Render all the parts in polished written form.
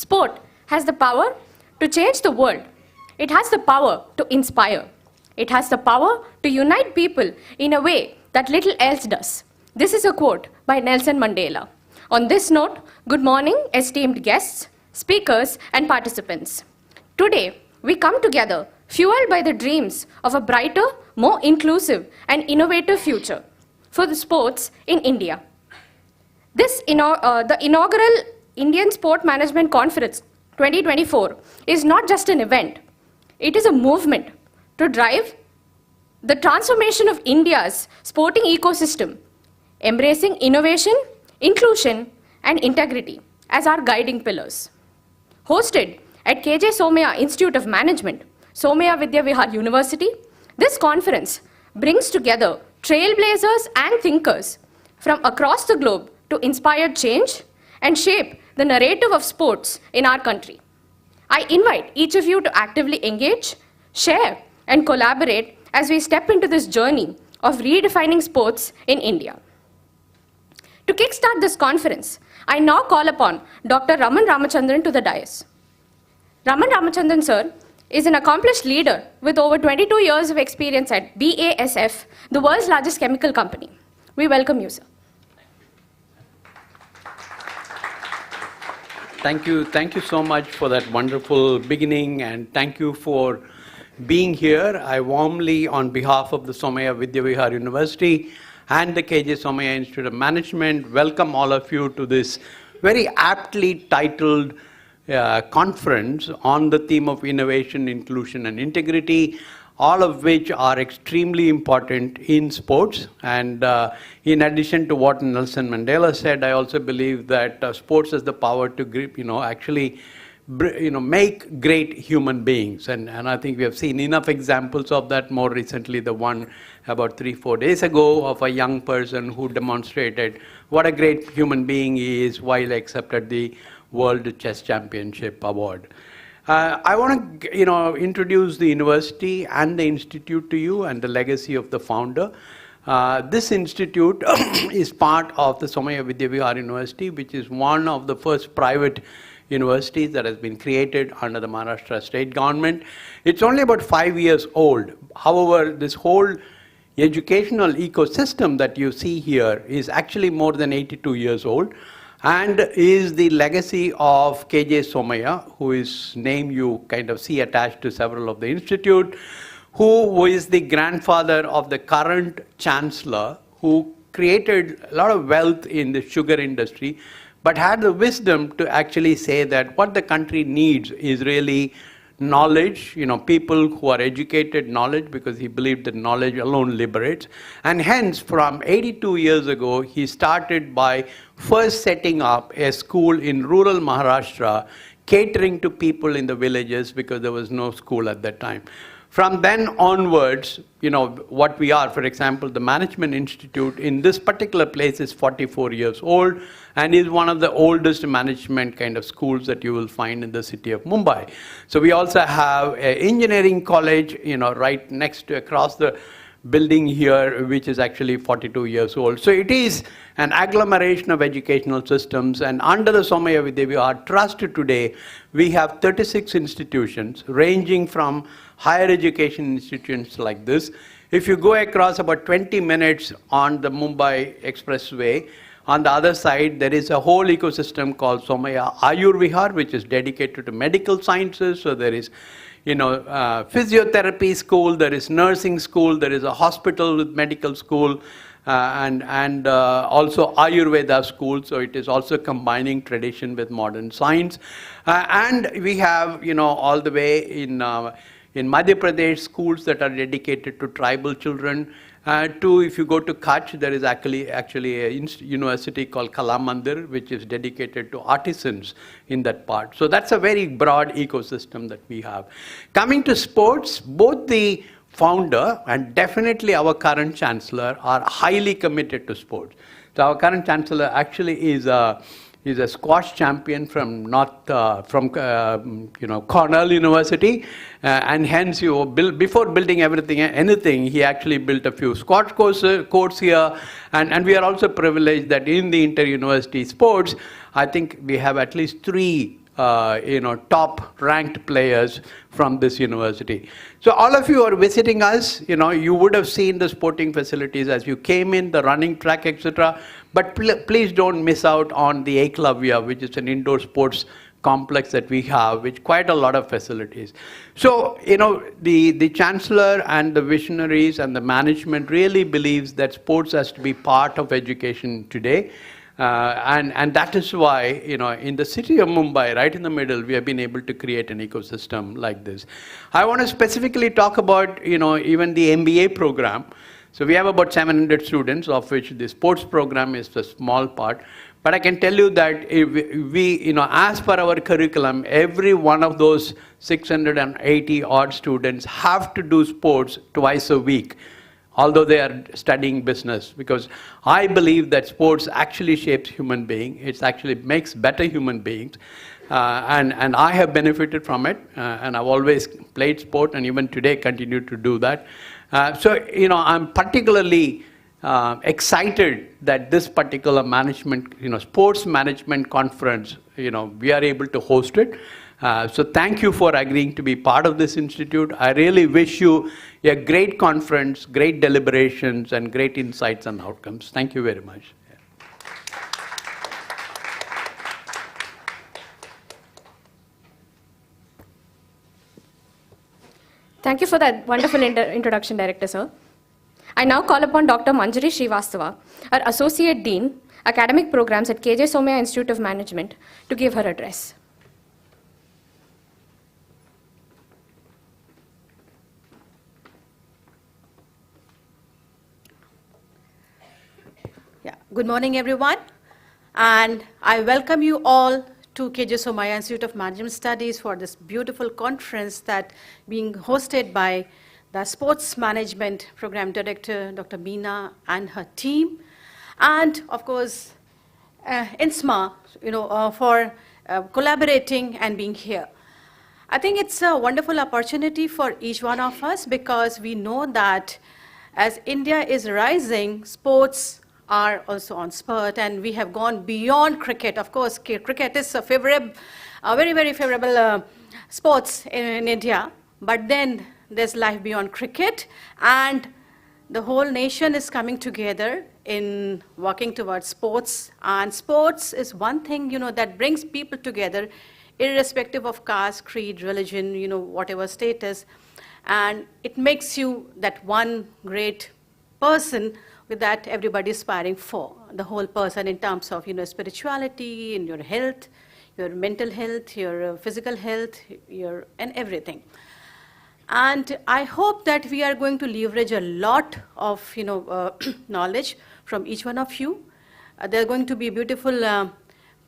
Sport has the power to change the world. It has the power to inspire. It has the power to unite people in a way that little else does. This is a quote by Nelson Mandela. On this note, good morning, esteemed guests, speakers, and participants. Today, we come together fueled by the dreams of a brighter, more inclusive, and innovative future for the sports in India. The inaugural Indian Sport Management Conference 2024 is not just an event. It is a movement to drive the transformation of India's sporting ecosystem, embracing innovation, inclusion, and integrity as our guiding pillars. Hosted at KJ Somaiya Institute of Management, Somaiya Vijayaraghavan University, this conference brings together trailblazers and thinkers from across the globe to inspire change and shape the narrative of sports in our country. I invite each of you to actively engage, share, and collaborate as we step into this journey of redefining sports in India. To kickstart this conference, I now call upon Dr. Raman Ramachandran to the dais. Raman Ramachandran sir is an accomplished leader with over 22 years of experience at BASF, the world's largest chemical company. We welcome you, sir. Thank you so much for that wonderful beginning, and thank you for being here. I warmly, on behalf of the Somaiya Vijayaraghavan University and the KJ Somaiya Institute of Management, welcome all of you to this very aptly titled conference on the theme of innovation, inclusion, and integrity, all of which are extremely important in sports. And in addition to what Nelson Mandela said, I also believe that sports has the power to actually make great human beings. And I think we have seen enough examples of that. More recently, the one about 3-4 days ago of a young person who demonstrated what a great human being he is while accepted the World Chess Championship award. I want to introduce the university and the institute to you and the legacy of the founder. This institute is part of the Somaiya Vijayaraghavan University, which is one of the first private universities that has been created under the Maharashtra state government. It's only about 5 years old. However, this whole educational ecosystem that you see here is actually more than 82 years old, and is the legacy of KJ Somaiya, whose name you kind of see attached to several of the institute, who is the grandfather of the current chancellor, who created a lot of wealth in the sugar industry, but had the wisdom to actually say that what the country needs is really knowledge, people who are educated, knowledge, because he believed that knowledge alone liberates. And hence, from 82 years ago, he started by first setting up a school in rural Maharashtra, catering to people in the villages because there was no school at that time. From then onwards, what we are, for example, the Management Institute in this particular place is 44 years old and is one of the oldest management kind of schools that you will find in the city of Mumbai. So we also have an engineering college, right next to across the building here, which is actually 42 years old. So it is an agglomeration of educational systems, and under the Somaiya Vijayaraghavan Trust today, we have 36 institutions ranging from higher education institutions like this. If you go across about 20 minutes on the Mumbai Expressway, on the other side, there is a whole ecosystem called Somaiya Ayurvihar, which is dedicated to medical sciences. So there is physiotherapy school, there is nursing school, there is a hospital with medical school, and also Ayurveda school. So it is also combining tradition with modern science. And we have, all the way in Madhya Pradesh, schools that are dedicated to tribal children. If you go to Kutch, there is actually a university called Kala Mandir, which is dedicated to artisans in that part. So that's a very broad ecosystem that we have. Coming to sports, both the founder and definitely our current chancellor are highly committed to sports. So our current chancellor actually is a squash champion from Cornell University, and hence before building anything, he actually built a few squash courts here, and we are also privileged that in the inter-university sports, I think we have at least 3 top ranked players from this university. So all of you are visiting us, you would have seen the sporting facilities as you came in, the running track, etc. But please don't miss out on the Eklavya, which is an indoor sports complex that we have, with quite a lot of facilities. So, the chancellor and the visionaries and the management really believes that sports has to be part of education today. And that is why, in the city of Mumbai, right in the middle, we have been able to create an ecosystem like this. I want to specifically talk about, even the MBA program. So we have about 700 students, of which the sports program is a small part. But I can tell you that if we, as per our curriculum, every one of those 680 odd students have to do sports twice a week, although they are studying business, because I believe that sports actually shapes human being. It actually makes better human beings. And I have benefited from it, and I've always played sport, and even today continue to do that. So, I'm particularly excited that this particular management, sports management conference, we are able to host it. So thank you for agreeing to be part of this institute. I really wish you a great conference, great deliberations, and great insights and outcomes. Thank you very much. Thank you for that wonderful introduction, Director Sir. I now call upon Dr. Manjari Srivastava, our Associate Dean, Academic Programs at KJ Somaiya Institute of Management, to give her address. Yeah. Good morning, everyone. And I welcome you all to KJ Somaiya Institute of Management Studies for this beautiful conference that being hosted by the Sports Management Program Director, Dr. Meena, and her team. And, of course, INSMA, for collaborating and being here. I think it's a wonderful opportunity for each one of us, because we know that as India is rising, sports are also on spurt, and we have gone beyond cricket. Of course, cricket is a very, very favorable sports in India, but then there's life beyond cricket, and the whole nation is coming together in working towards sports. And sports is one thing, that brings people together, irrespective of caste, creed, religion, whatever status. And it makes you that one great person that everybody is aspiring for, the whole person in terms of, spirituality, in your health, your mental health, your physical health, and everything. And I hope that we are going to leverage a lot of, knowledge from each one of you. There are going to be a beautiful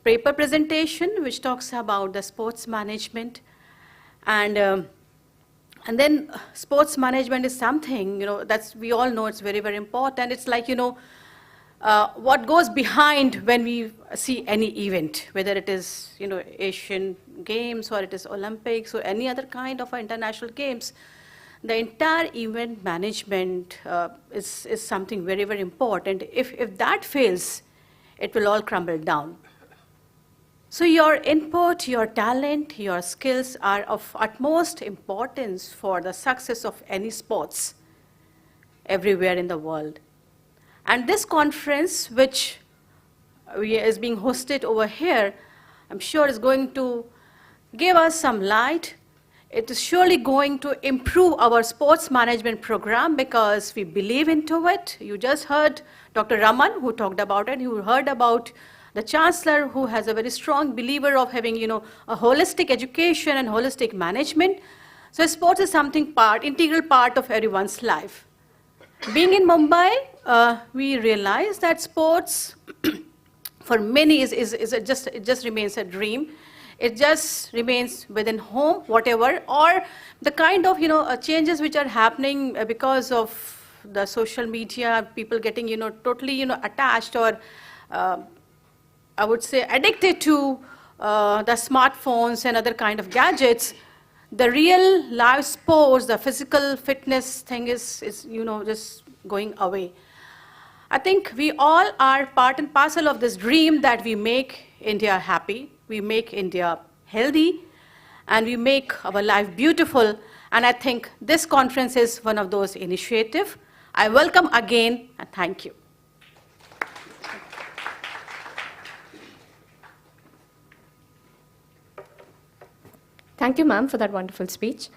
paper presentation which talks about the sports management. And then sports management is something, that's, we all know it's very, very important. It's like, what goes behind when we see any event, whether it is, Asian Games or it is Olympics or any other kind of international games. The entire event management is something very, very important. If that fails, it will all crumble down. So your input, your talent, your skills are of utmost importance for the success of any sports everywhere in the world. And this conference, which is being hosted over here, I'm sure is going to give us some light. It is surely going to improve our sports management program, because we believe into it. You just heard Dr. Raman, who talked about it. You heard about the chancellor, who has a very strong believer of having, a holistic education and holistic management. So sports is something integral part of everyone's life. Being in Mumbai, we realize that sports for many it just remains a dream. It just remains within home, whatever, or the kind of, changes which are happening because of the social media, people getting, totally, attached or I would say addicted to the smartphones and other kind of gadgets. The real live sports, the physical fitness thing is just going away. I think we all are part and parcel of this dream that we make India happy, we make India healthy, and we make our life beautiful. And I think this conference is one of those initiatives. I welcome again, and thank you. Thank you, ma'am, for that wonderful speech.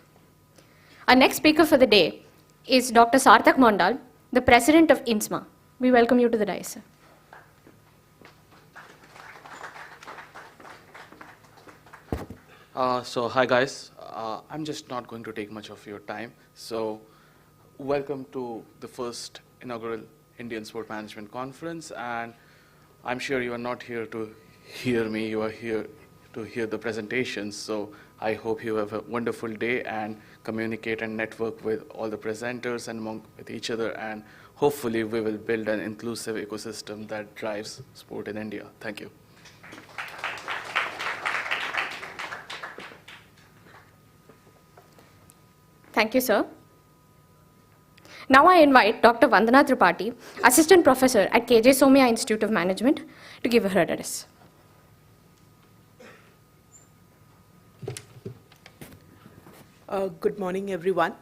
Our next speaker for the day is Dr. Sarthak Mondal, the president of INSMA. We welcome you to the dais, sir. Hi guys, I'm just not going to take much of your time. So welcome to the first inaugural Indian Sport Management Conference, and I'm sure you are not here to hear me, you are here to hear the presentations. So I hope you have a wonderful day and communicate and network with all the presenters and with each other, and hopefully we will build an inclusive ecosystem that drives sport in India. Thank you. Thank you, sir. Now I invite Dr. Vandana Tripathi, Assistant Professor at KJ Somaiya Institute of Management, to give her address. Good morning, everyone.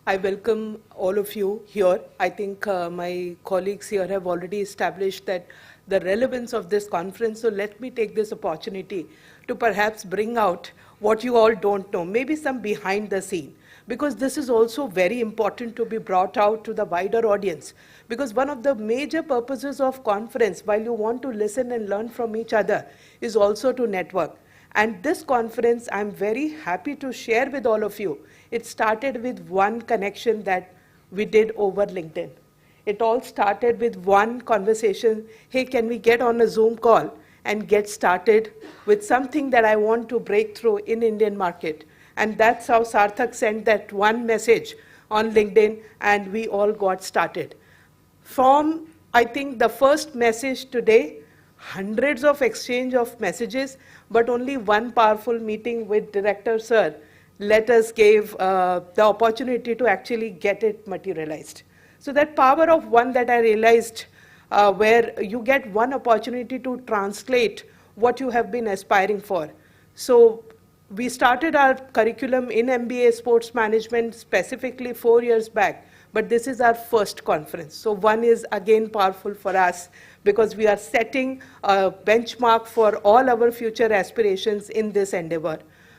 I welcome all of you here. I think my colleagues here have already established that the relevance of this conference, so let me take this opportunity to perhaps bring out what you all don't know, maybe some behind the scene, because this is also very important to be brought out to the wider audience. Because one of the major purposes of conference, while you want to listen and learn from each other, is also to network. And this conference, I'm very happy to share with all of you. It started with one connection that we did over LinkedIn. It all started with one conversation. Hey, can we get on a Zoom call and get started with something that I want to break through in Indian market? And that's how Sarthak sent that one message on LinkedIn, and we all got started. From, I think, the first message today, hundreds of exchange of messages, but only one powerful meeting with Director Sir let us give the opportunity to actually get it materialized. So that power of one that I realized, where you get one opportunity to translate what you have been aspiring for. So we started our curriculum in MBA Sports Management specifically 4 years back, but this is our first conference. So one is again powerful for us because we are setting a benchmark for all our future aspirations in this endeavor.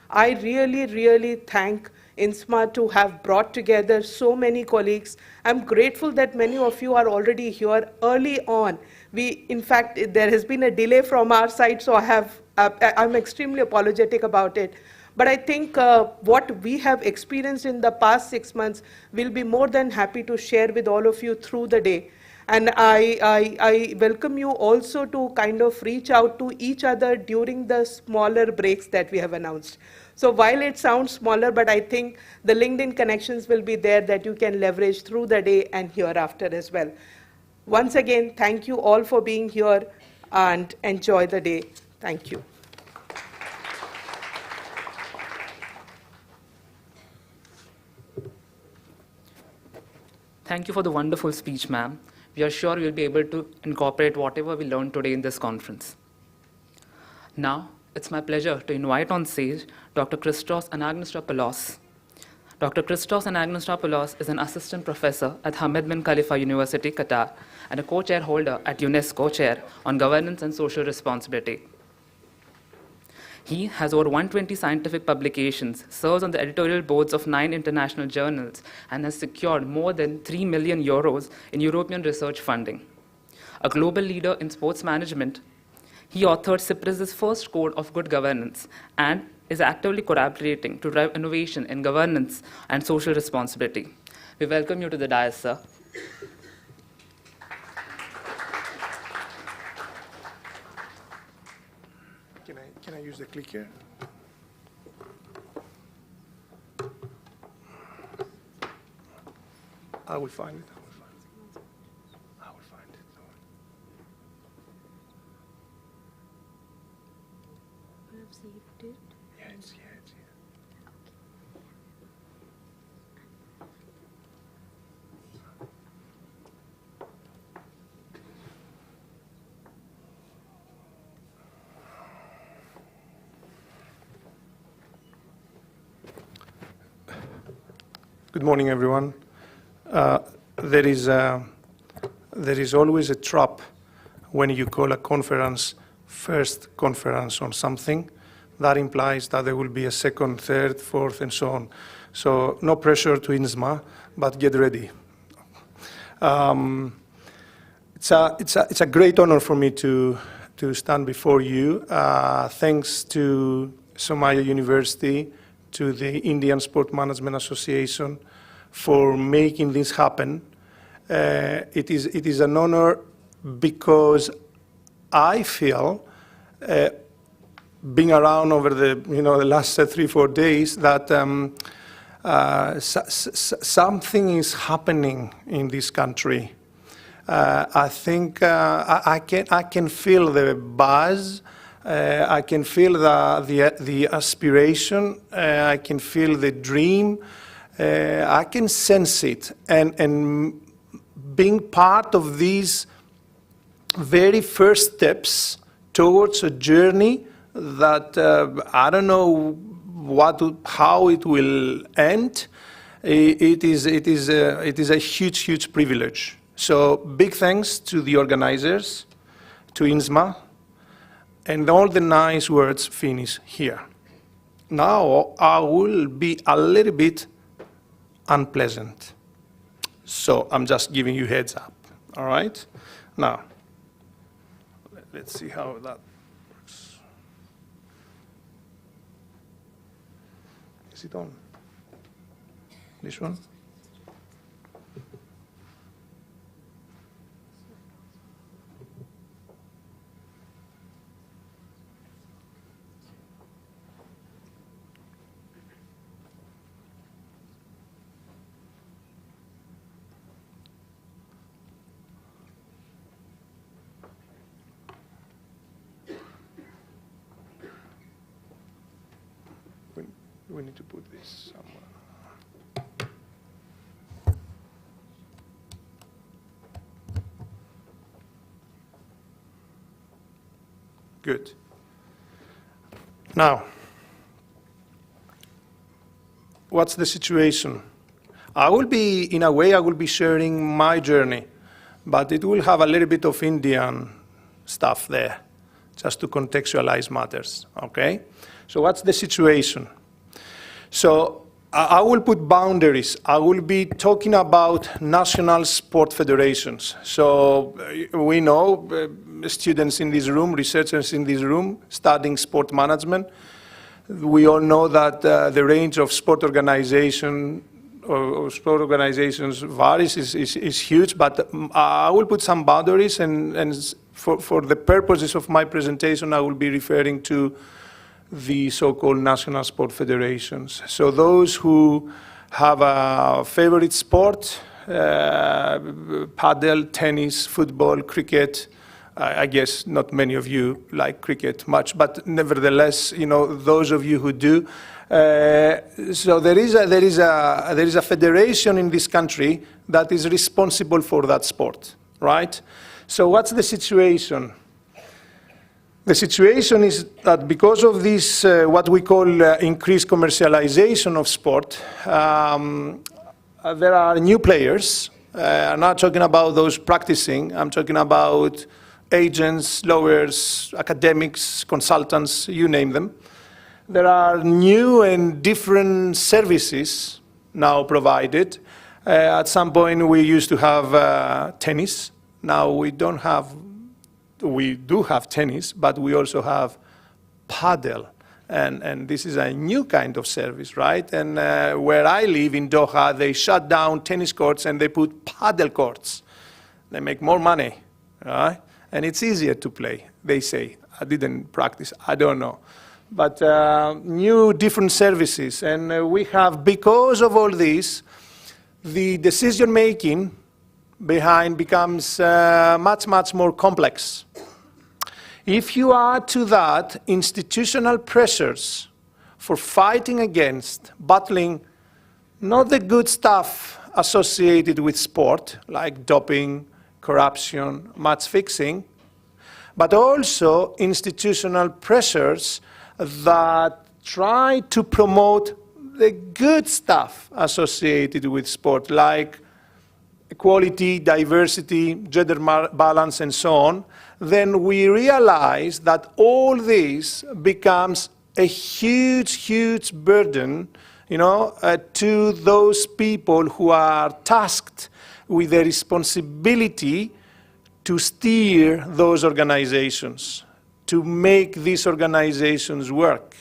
I really, really thank INSMA to have brought together so many colleagues. I'm grateful that many of you are already here early on. In fact, there has been a delay from our side, so I'm extremely apologetic about it. But I think what we have experienced in the past 6 months, we'll be more than happy to share with all of you through the day. And I welcome you also to kind of reach out to each other during the smaller breaks that we have announced. So while it sounds smaller, but I think the LinkedIn connections will be there that you can leverage through the day and hereafter as well. Once again, thank you all for being here and enjoy the day. Thank you. Thank you for the wonderful speech, ma'am. We are sure you'll be able to incorporate whatever we learned today in this conference. Now, it's my pleasure to invite on stage Dr. Christos Anagnostopoulos. Dr. Christos Anagnostopoulos is an assistant professor at Hamad bin Khalifa University, Qatar, and a co-chair holder at UNESCO Chair on Governance and Social Responsibility. He has over 120 scientific publications, serves on the editorial boards of 9 international journals, and has secured more than 3 million euros in European research funding. A global leader in sports management, he authored Cyprus's first code of good governance and is actively collaborating to drive innovation in governance and social responsibility. We welcome you to the dais, sir. Can I use the click here? I will find it. I will find it. You have saved it? Yeah, it's here. It's here. Good morning, everyone. There is always a trap when you call a conference first conference on something. That implies that there will be a second, third, fourth, and so on. So no pressure to INSMA, but get ready. It's a great honor for me to stand before you. Thanks to Somaiya University, to the Indian Sport Management Association for making this happen. It is an honor because I feel, being around over the last 3-4 days, that something is happening in this country. I think I can feel the buzz. I can feel the aspiration. I can feel the dream. I can sense it. And being part of these very first steps towards a journey that I don't know how it will end. It is a huge privilege. So big thanks to the organizers, to INSMA, and all the nice words finish here. Now I will be a little bit unpleasant. So I'm just giving you heads up, all right? Now, let's see how that works. Is it on? This one? We need to put this somewhere. Good. Now, what's the situation? I will be sharing my journey, but it will have a little bit of Indian stuff there, just to contextualize matters, okay? So what's the situation? So I will put boundaries. I will be talking about national sport federations. So we know students in this room, researchers in this room, studying sport management. We all know that the range of sport organization or sport organizations varies, is huge, but I will put some boundaries, and for the purposes of my presentation, I will be referring to the so-called national sport federations. So those who have a favorite sport, paddle, tennis, football, cricket. I guess not many of you like cricket much, but nevertheless, those of you who do. So there is a federation in this country that is responsible for that sport, right? So what's the situation? The situation is that because of this, what we call increased commercialization of sport, there are new players. I'm not talking about those practicing. I'm talking about agents, lawyers, academics, consultants, you name them. There are new and different services now provided. At some point, we used to have tennis. Now we don't have. We do have tennis, but we also have paddle. And this is a new kind of service, right? And where I live in Doha, they shut down tennis courts and they put paddle courts. They make more money, right? And it's easier to play, they say. I didn't practice, I don't know. But new different services. And we have, because of all this, the decision-making behind becomes much more complex. If you add to that institutional pressures for fighting against, battling not the good stuff associated with sport, like doping, corruption, match fixing, but also institutional pressures that try to promote the good stuff associated with sport, like equality, diversity, gender balance, and so on, then we realize that all this becomes a huge, huge burden, to those people who are tasked with the responsibility to steer those organizations, to make these organizations work.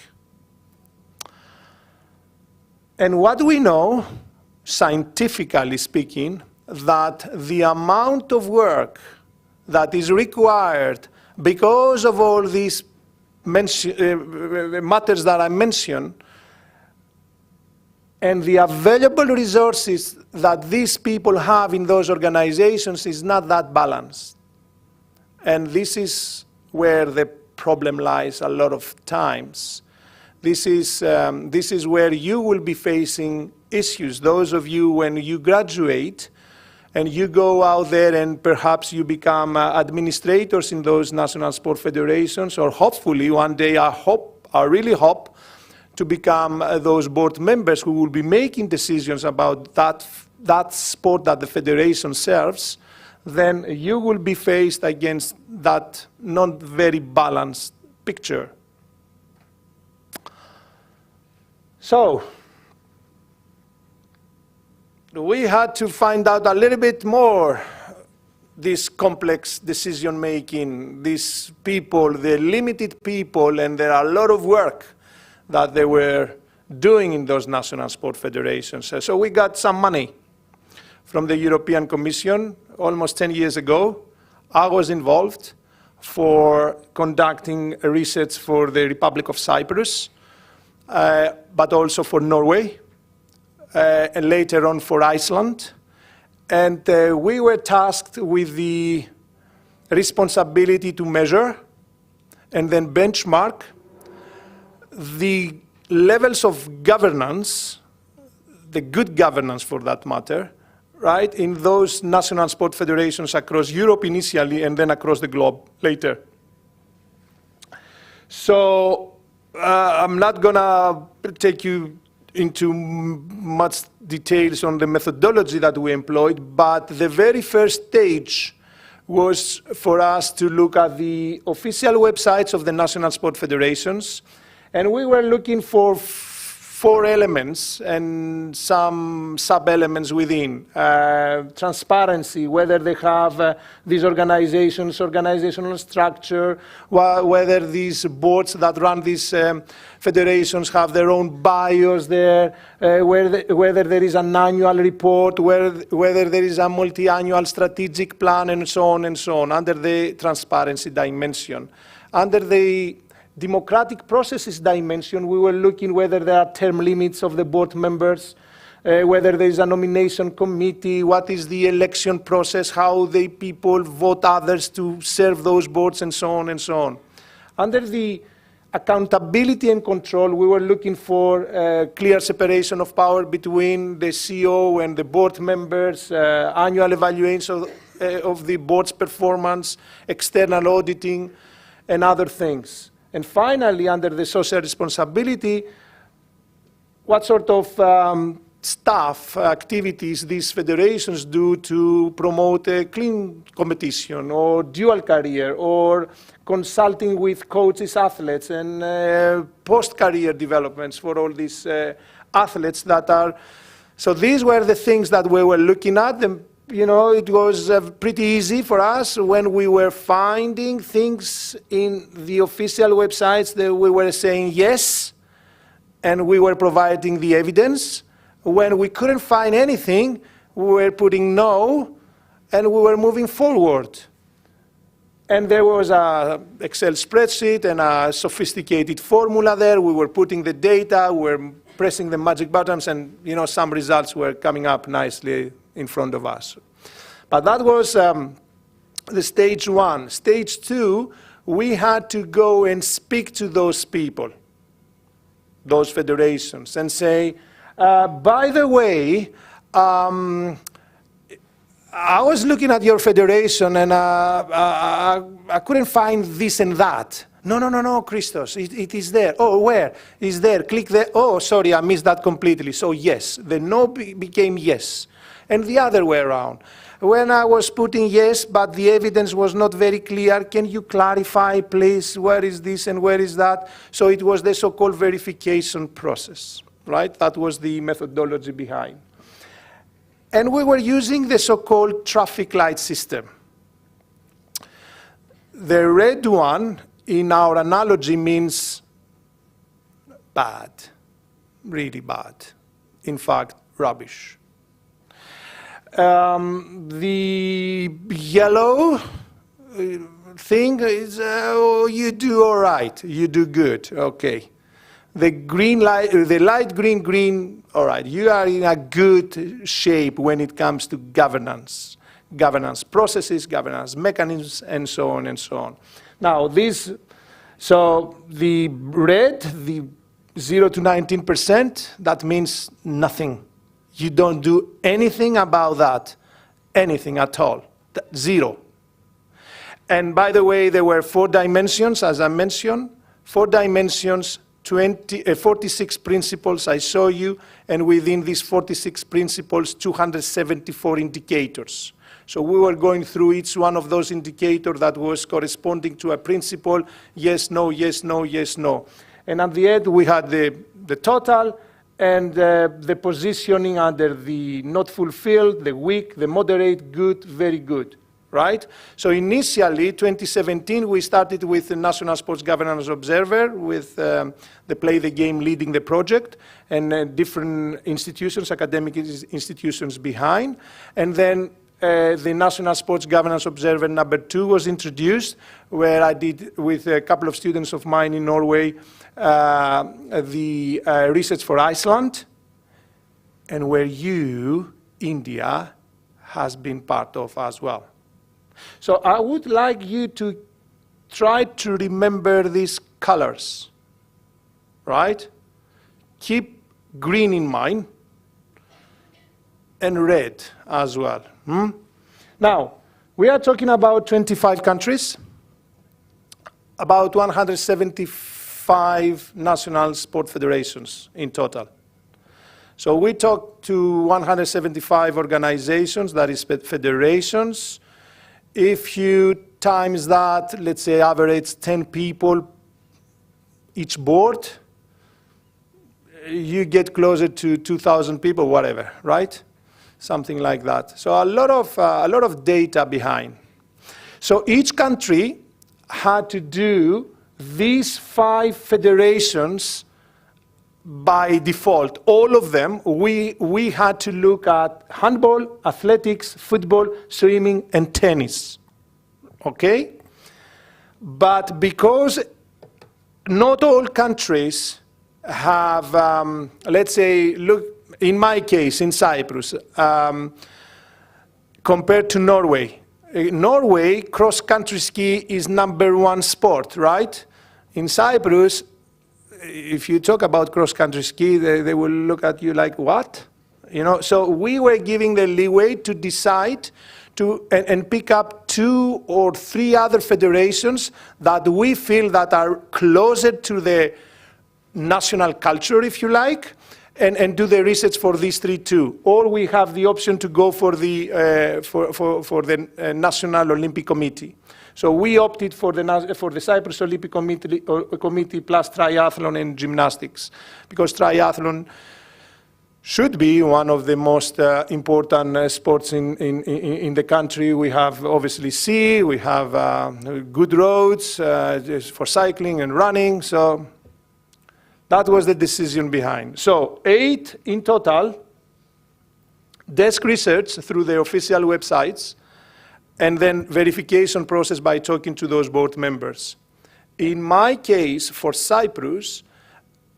And what we know, scientifically speaking, that the amount of work that is required because of all these matters that I mentioned, and the available resources that these people have in those organizations is not that balanced. And this is where the problem lies a lot of times. This is where you will be facing issues. Those of you, when you graduate and you go out there and perhaps you become administrators in those national sport federations, or hopefully one day I really hope to become those board members who will be making decisions about that sport that the federation serves, then you will be faced against that not very balanced picture. So, we had to find out a little bit more this complex decision-making, these people, the limited people, and there are a lot of work that they were doing in those national sport federations. So we got some money from the European Commission almost 10 years ago. I was involved for conducting research for the Republic of Cyprus, but also for Norway, and later on for Iceland. And we were tasked with the responsibility to measure and then benchmark the levels of governance, the good governance for that matter, right, in those national sport federations across Europe initially and then across the globe later. So I'm not going to take you into much details on the methodology that we employed, but the very first stage was for us to look at the official websites of the national sport federations. And we were looking for 4 elements and some sub-elements within. Transparency, whether they have these organizations, organizational structure, whether these boards that run these federations have their own bios there, whether there is an annual report, whether there is a multi-annual strategic plan, and so on, under the transparency dimension. Under the democratic processes dimension, we were looking whether there are term limits of the board members, whether there is a nomination committee, what is the election process, how the people vote others to serve those boards, and so on and so on. Under the accountability and control, we were looking for clear separation of power between the CEO and the board members, annual evaluation of the board's performance, external auditing, and other things. And finally, under the social responsibility, what sort of staff activities these federations do to promote a clean competition or dual career or consulting with coaches, athletes, and post-career developments for all these athletes that are. So these were the things that we were looking at. It was pretty easy for us when we were finding things in the official websites that we were saying yes, and we were providing the evidence. When we couldn't find anything, we were putting no, and we were moving forward. And there was an Excel spreadsheet and a sophisticated formula there. We were putting the data, we were pressing the magic buttons, and some results were coming up nicely in front of us. But that was the stage 1. Stage 2, we had to go and speak to those people, those federations, and say, by the way, I was looking at your federation and I couldn't find this and that. No, Christos, it is there. Oh, where? It's there. Click there. Oh, sorry, I missed that completely. So yes, the no became yes. And the other way around. When I was putting yes, but the evidence was not very clear, can you clarify, please, where is this and where is that? So it was the so-called verification process, right? That was the methodology behind. And we were using the so-called traffic light system. The red one, in our analogy, means bad, really bad. In fact, rubbish. The yellow thing is, oh, you do all right, you do good, okay. The green light, the light green, all right, you are in a good shape when it comes to governance processes, governance mechanisms, and so on and so on. Now so the red, the 0 to 19%, that means nothing. You don't do anything about that, anything at all, zero. And by the way, there were 4 dimensions, as I mentioned, 4 dimensions, 46 principles I show you, and within these 46 principles, 274 indicators. So we were going through each one of those indicators that was corresponding to a principle, yes, no, yes, no, yes, no. And at the end, we had the total, and the positioning under the not fulfilled, the weak, the moderate, good, very good, right? So initially, 2017, we started with the National Sports Governance Observer, with the Play the Game leading the project, and different institutions, academic institutions behind. And then the National Sports Governance Observer number 2 was introduced, where I did, with a couple of students of mine in Norway, the research for Iceland, and where you, India, has been part of as well. So I would like you to try to remember these colors, right? Keep green in mind, and red as well. Now, we are talking about 25 countries, about 175 national sport federations in total. So we talk to 175 organizations, that is federations. If you times that, let's say average 10 people each board, you get closer to 2,000 people, whatever, right? Something like that. So a lot of data behind. So each country had to do these 5 federations by default. All of them, we had to look at handball, athletics, football, swimming, and tennis. Okay? But because not all countries have, let's say, look, in my case, in Cyprus, compared to Norway. Norway, cross-country ski is #1 sport, right? In Cyprus, if you talk about cross-country ski, they will look at you like, what? You know, so we were giving the leeway to decide and pick up 2 or 3 other federations that we feel that are closer to the national culture, if you like, and do the research for these 3 too. Or we have the option to go for the National Olympic Committee. So we opted for the Cyprus Olympic Committee plus triathlon and gymnastics, because triathlon should be one of the most important sports in the country. We have obviously sea, we have good roads for cycling and running. So that was the decision behind. So 8 in total, desk research through the official websites, and then verification process by talking to those board members. In my case, for Cyprus,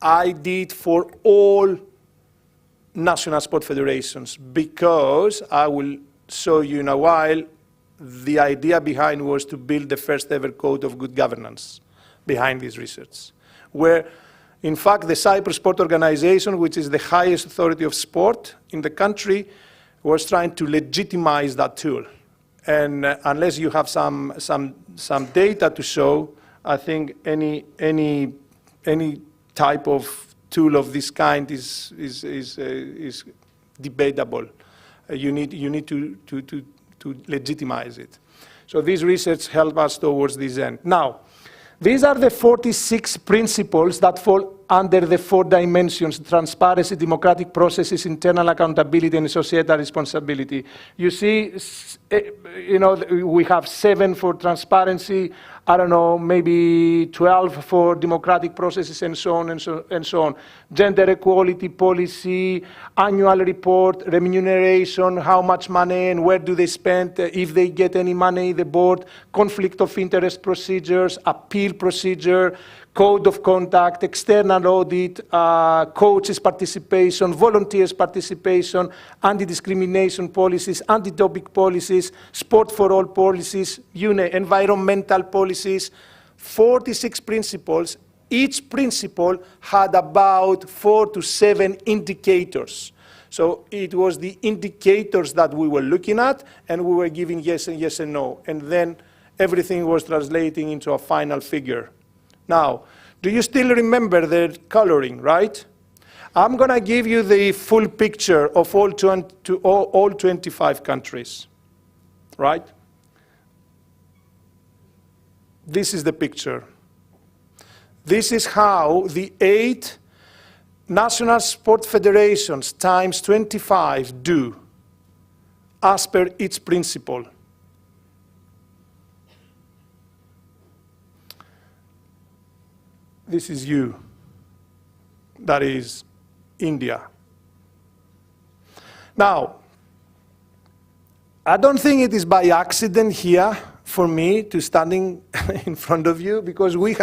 I did for all national sport federations, because I will show you in a while, the idea behind was to build the first ever code of good governance behind this research, where in fact, the Cyprus Sport Organization, which is the highest authority of sport in the country, was trying to legitimize that tool. And unless you have some data to show, I think any type of tool of this kind is debatable. You need to legitimize it. So this research helps us towards this end. Now, these are the 46 principles that fall under the 4 dimensions: transparency, democratic processes, internal accountability, and societal responsibility. You see, we have 7 for transparency, I don't know, maybe 12 for democratic processes, and so on, and so on. Gender equality policy, annual report, remuneration, how much money and where do they spend, if they get any money, the board, conflict of interest procedures, appeal procedure, code of conduct, external audit, coaches' participation, volunteers' participation, anti-discrimination policies, anti-doping policies, sport for all policies, environmental policies, 46 principles. Each principle had about 4 to 7 indicators. So it was the indicators that we were looking at, and we were giving yes and no. And then everything was translating into a final figure. Now, do you still remember the coloring, right? I'm going to give you the full picture of all 25 countries, right? This is the picture. This is how the 8 national sport federations times 25 do, as per its principle. This is you. That is India. Now, I don't think it is by accident here for me to standing in front of you, because we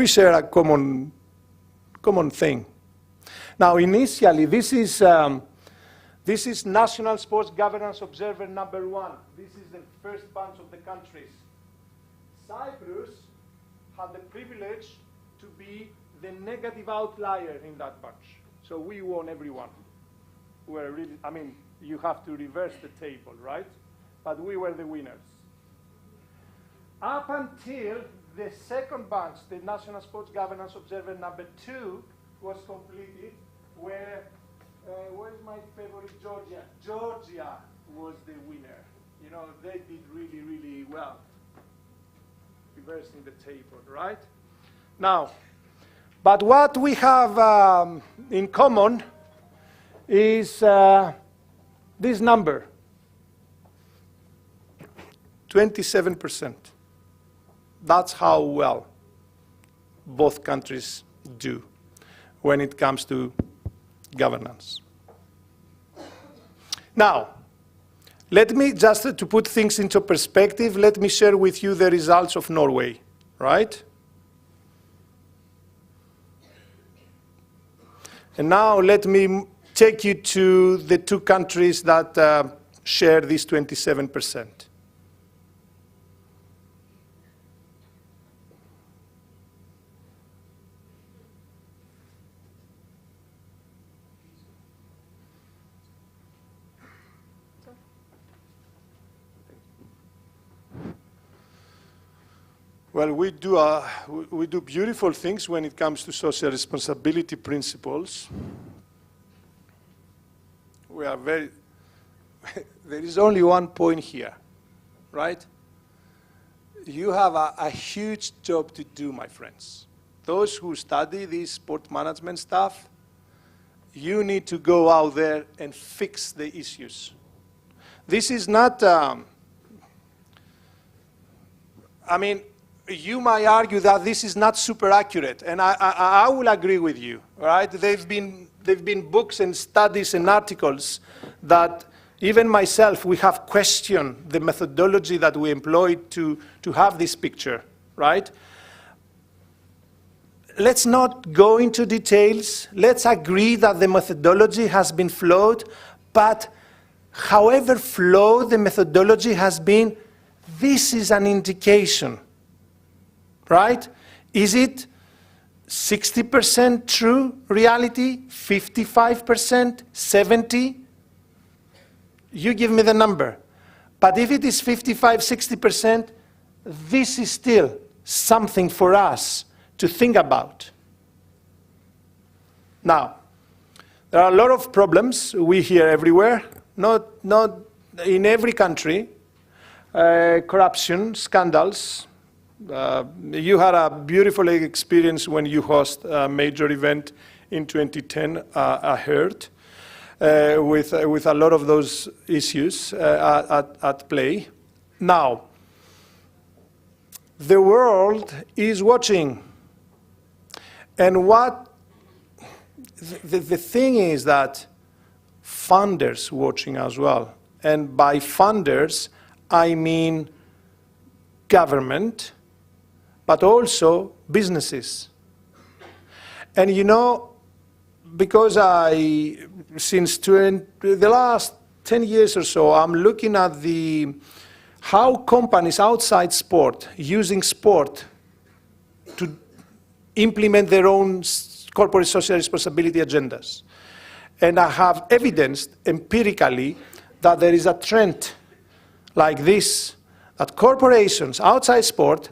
share a common thing. Now, initially, this is National Sports Governance Observer number 1. This is the first bunch of the countries. Cyprus had the privilege to be the negative outlier in that bunch. So we won everyone. We're really, you have to reverse the table, right? But we were the winners. Up until the second bunch, the National Sports Governance Observer number 2 was completed, where's my favorite, Georgia? Georgia was the winner. They did really, really well. Reversing the table, right? Now, but what we have in common is this number, 27%. That's how well both countries do when it comes to governance. Now, let me, just to put things into perspective, let me share with you the results of Norway, right? And now let me take you to the 2 countries that share this 27%. Well, we do beautiful things when it comes to social responsibility principles. We are there is only one point here, right? You have a huge job to do, my friends. Those who study this sport management stuff, you need to go out there and fix the issues. This is not, you might argue that this is not super accurate, and I will agree with you, right? There've been books and studies and articles that even myself, we have questioned the methodology that we employed to have this picture, right? Let's not go into details. Let's agree that the methodology has been flawed, but however flawed the methodology has been, this is an indication. Right? Is it 60% true reality, 55%, 70%? You give me the number. But if it is 55, 60%, this is still something for us to think about. Now, there are a lot of problems we hear everywhere, not in every country. Corruption, scandals. You had a beautiful experience when you host a major event in 2010, I heard, with a lot of those issues at play. Now, the world is watching. And what the thing is that funders watching as well. And by funders, I mean government, but also businesses. And you know, because since the last 10 years or so, I'm looking at how companies outside sport, using sport to implement their own corporate social responsibility agendas. And I have evidenced empirically that there is a trend like this, that corporations outside sport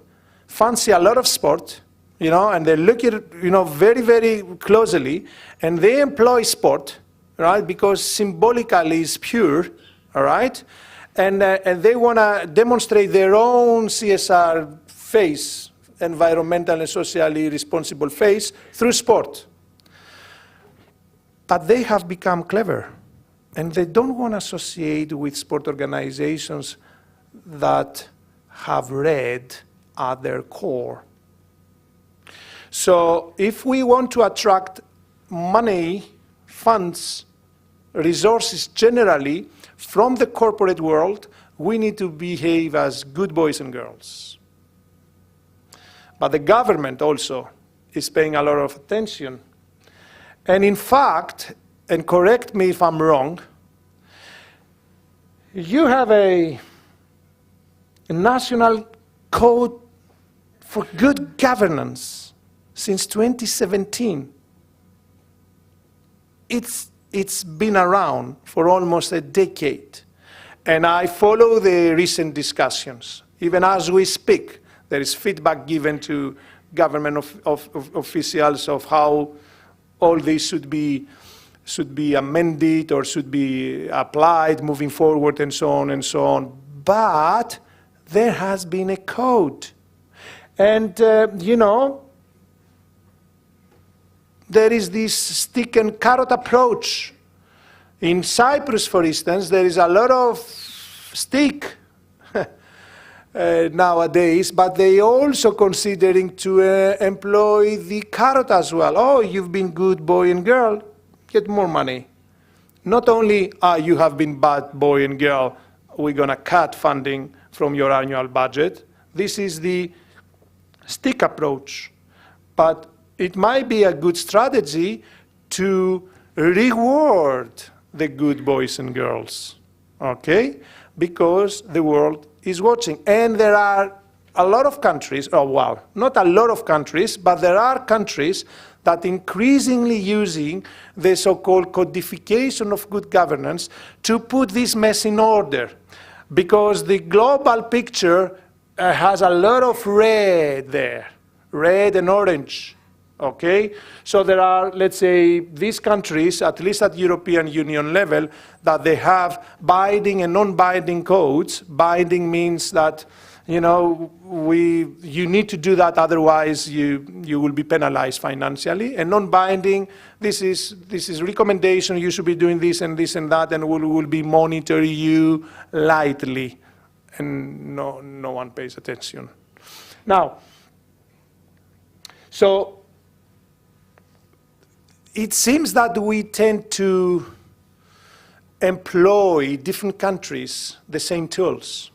fancy a lot of sport, you know, and they look at it, you know, very, very closely, and they employ sport, right, because symbolically it's pure, all right, and they want to demonstrate their own CSR face, environmental and socially responsible face, through sport. But they have become clever, and they don't want to associate with sport organizations that have red at their core. So if we want to attract money, funds, resources generally from the corporate world, we need to behave as good boys and girls. But the government also is paying a lot of attention. And in fact, and correct me if I'm wrong, you have a national code for good governance since 2017. It's been around for almost a decade. And I follow the recent discussions. Even as we speak, there is feedback given to government officials of how all this should be amended or should be applied moving forward and so on and so on. But there has been a code. And, you know, there is this stick and carrot approach. In Cyprus, for instance, there is a lot of stick nowadays, but they also considering to employ the carrot as well. Oh, you've been good boy and girl, get more money. Not only, you have been bad boy and girl, we're going to cut funding from your annual budget. This is the stick approach. But it might be a good strategy to reward the good boys and girls, okay? Because the world is watching. And there are a lot of countries, oh wow, not a lot of countries, but there are countries that increasingly using the so-called codification of good governance to put this mess in order. Because the global picture has a lot of red there, red and orange. Okay, so there are, let's say, these countries, at least at European Union level, that they have binding and non-binding codes. Binding means that, you know, you need to do that, otherwise you will be penalized financially. And non-binding, this is recommendation, you should be doing this and that, and will be monitoring you lightly, and no one pays attention. Now, so it seems that we tend to employ different countries the same tools.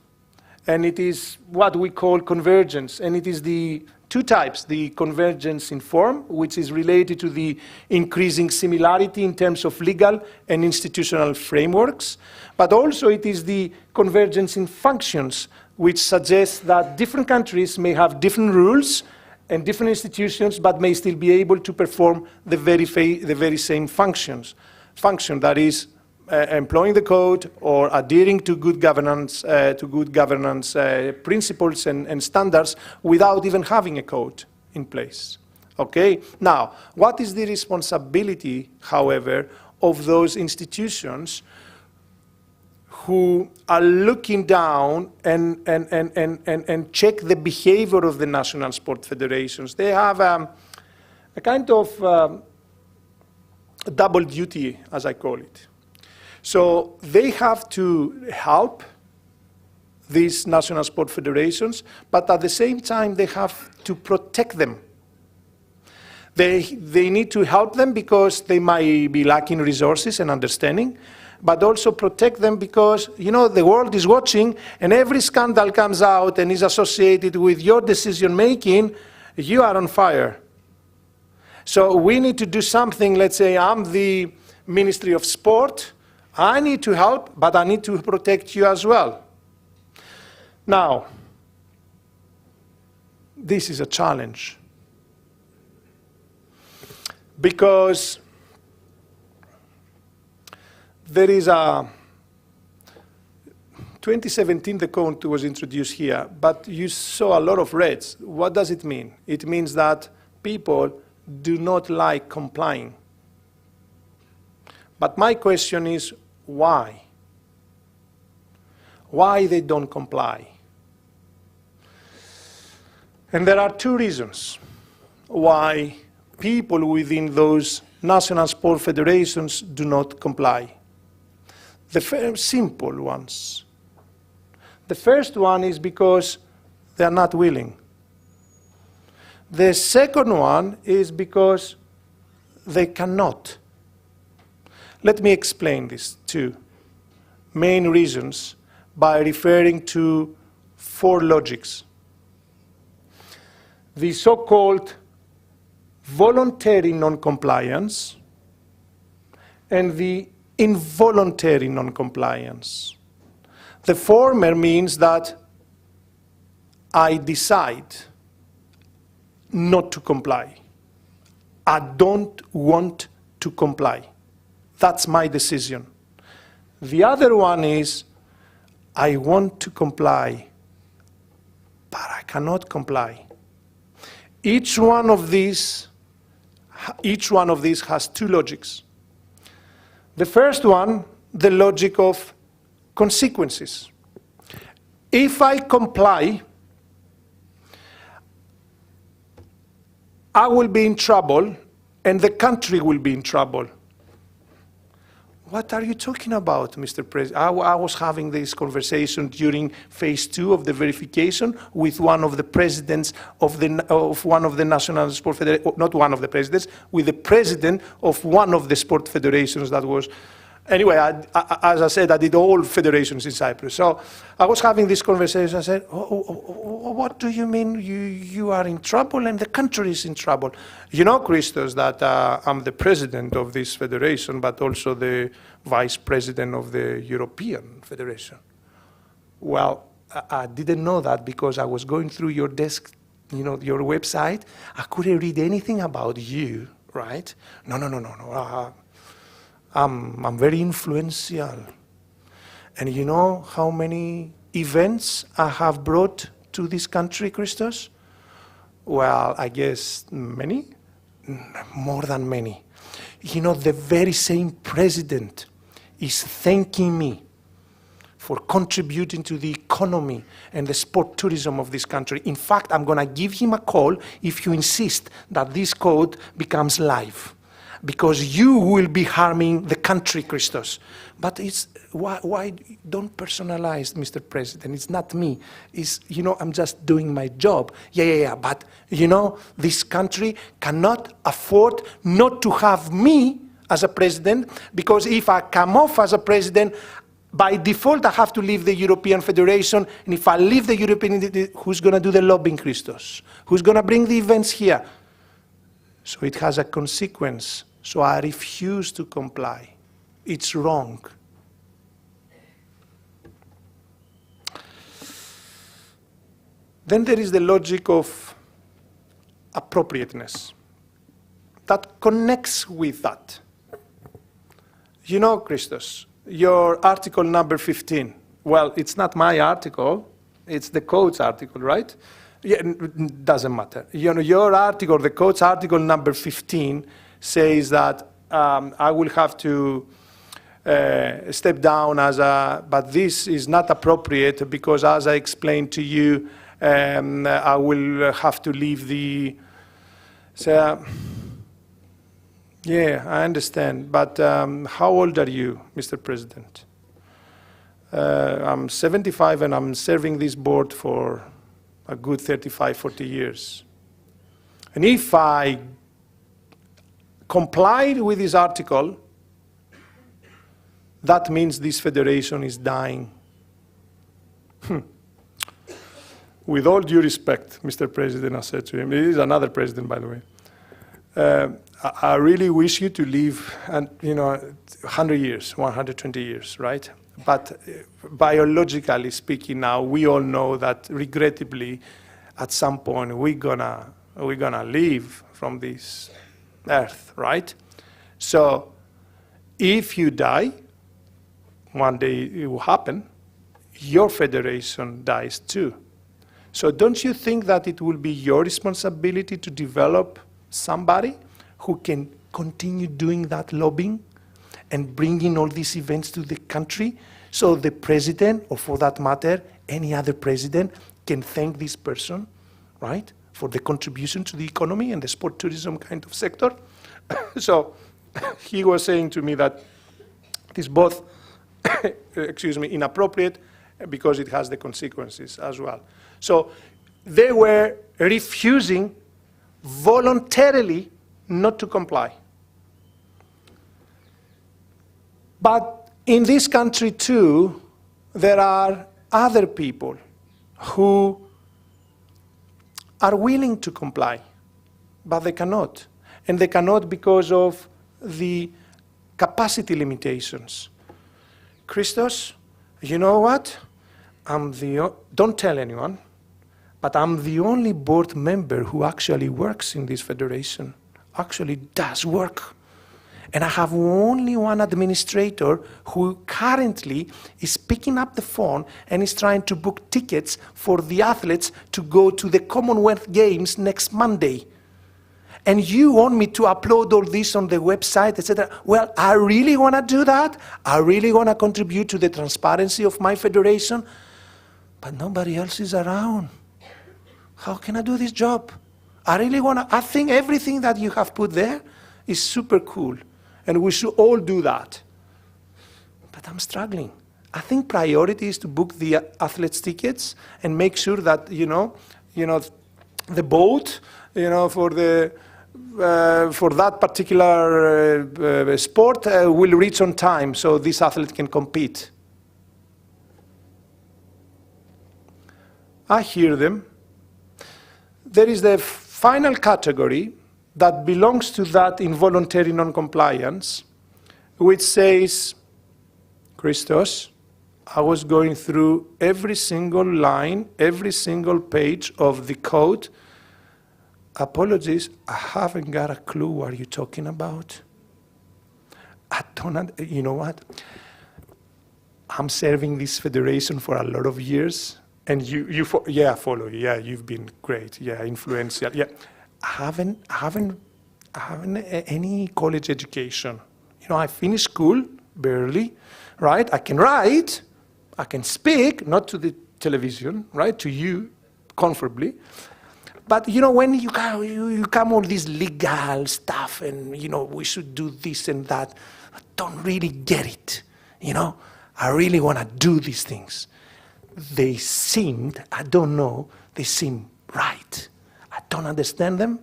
And it is what we call convergence. And it is the two types, the convergence in form, which is related to the increasing similarity in terms of legal and institutional frameworks. But also it is the convergence in functions, which suggests that different countries may have different rules and different institutions, but may still be able to perform the very same function, that is employing the code or adhering to good governance, principles and standards without even having a code in place. Okay? Now, what is the responsibility, however, of those institutions who are looking down and check the behavior of the national sport federations? They have a kind of double duty, as I call it. So they have to help these national sport federations, but at the same time, they have to protect them. They need to help them because they might be lacking resources and understanding, but also protect them because, you know, the world is watching, and every scandal comes out and is associated with your decision-making, you are on fire. So we need to do something. Let's say I'm the Ministry of Sport. I need to help, but I need to protect you as well. Now, this is a challenge. Because there is a 2017, the code was introduced here, but you saw a lot of reds. What does it mean? It means that people do not like complying. But my question is, why? Why they don't comply? And there are two reasons why people within those national sport federations do not comply. The simple ones. The first one is because they are not willing. The second one is because they cannot. Let me explain these two main reasons by referring to four logics. The so-called voluntary non-compliance and the involuntary non-compliance. The former means that I decide not to comply. I don't want to comply. That's my decision. The other one is I want to comply, but I cannot comply. Each one of these has two logics. The first one, the logic of consequences. If I comply, I will be in trouble and the country will be in trouble. What are you talking about, Mr. President? I was having this conversation during phase 2 of the verification with one of the presidents of one of the national sport federations, not one of the presidents, with the president of one of the sport federations that was. Anyway, as I said, I did all federations in Cyprus. So I was having this conversation. I said, what do you mean you are in trouble and the country is in trouble? You know, Christos, that I'm the president of this federation, but also the vice president of the European Federation. Well, I didn't know that because I was going through your desk, you know, your website. I couldn't read anything about you, right? No. I'm very influential. And you know how many events I have brought to this country, Christos? Well, I guess many, more than many. You know, the very same president is thanking me for contributing to the economy and the sport tourism of this country. In fact, I'm going to give him a call if you insist that this code becomes live. Because you will be harming the country, Christos. But it's, why don't personalize, Mr. President? It's not me. It's, you know, I'm just doing my job. Yeah. But, you know, this country cannot afford not to have me as a president, because if I come off as a president, by default, I have to leave the European Federation. And if I leave the European, who's going to do the lobbying, Christos? Who's going to bring the events here? So it has a consequence. So I refuse to comply. It's wrong. Then there is the logic of appropriateness that connects with that. You know, Christos, your article number 15. Well, it's not my article, it's the code's article, right? Yeah, doesn't matter. You know, your article, the code's article number 15 says that I will have to step down but this is not appropriate because as I explained to you, I will have to leave the, so, yeah, I understand, but how old are you, Mr. President? I'm 75 and I'm serving this board for a good 35, 40 years. And if I complied with this article, that means this federation is dying. With all due respect, Mr. President, I said to him, he is another president, by the way, I really wish you to live, and 100 years, 120 years, right? But biologically speaking now, we all know that regrettably, at some point, we're gonna leave from this earth, right? So if you die, one day it will happen, your federation dies too. So don't you think that it will be your responsibility to develop somebody who can continue doing that lobbying and bringing all these events to the country so the president, or for that matter, any other president, can thank this person, right, for the contribution to the economy and the sport tourism kind of sector? So he was saying to me that it is both, excuse me, inappropriate because it has the consequences as well. So they were refusing voluntarily not to comply. But in this country too, there are other people who are willing to comply, but they cannot. And they cannot because of the capacity limitations. Christos, you know what? Don't tell anyone, but I'm the only board member who actually works in this federation, actually does work. And I have only one administrator who currently is picking up the phone and is trying to book tickets for the athletes to go to the Commonwealth Games next Monday. And you want me to upload all this on the website, etc. Well, I really want to do that. I really want to contribute to the transparency of my federation. But nobody else is around. How can I do this job? I think everything that you have put there is super cool. And we should all do that. But I'm struggling. I think priority is to book the athletes' tickets and make sure that, the boat, for that particular sport will reach on time so this athlete can compete. I hear them. There is the final category that belongs to that involuntary non-compliance, which says, Christos, I was going through every single line, every single page of the code. Apologies, I haven't got a clue what you're talking about. I don't, you know what? I'm serving this federation for a lot of years, and I follow you. Yeah, you've been great. Yeah, influential. Yeah. I haven't any college education. I finished school, barely, right? I can write, I can speak, not to the television, right? To you, comfortably. But, when you come all this legal stuff and, we should do this and that, I don't really get it, I really want to do these things. They seemed, I don't know, they seem right. I don't understand them,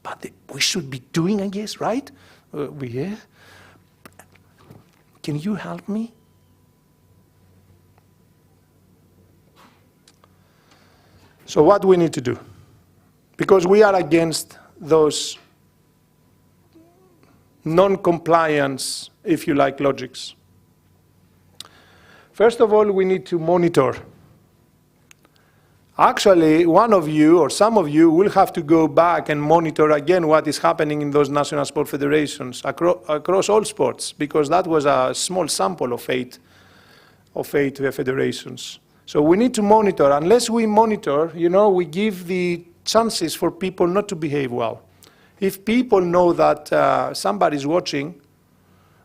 but we should be doing, I guess, right? Yeah. Can you help me? So what do we need to do? Because we are against those non-compliance, if you like, logics. First of all, we need to monitor. Actually, one of you or some of you will have to go back and monitor again what is happening in those national sport federations across all sports, because that was a small sample of eight federations. So we need to monitor. Unless we monitor, we give the chances for people not to behave well. If people know that somebody's watching,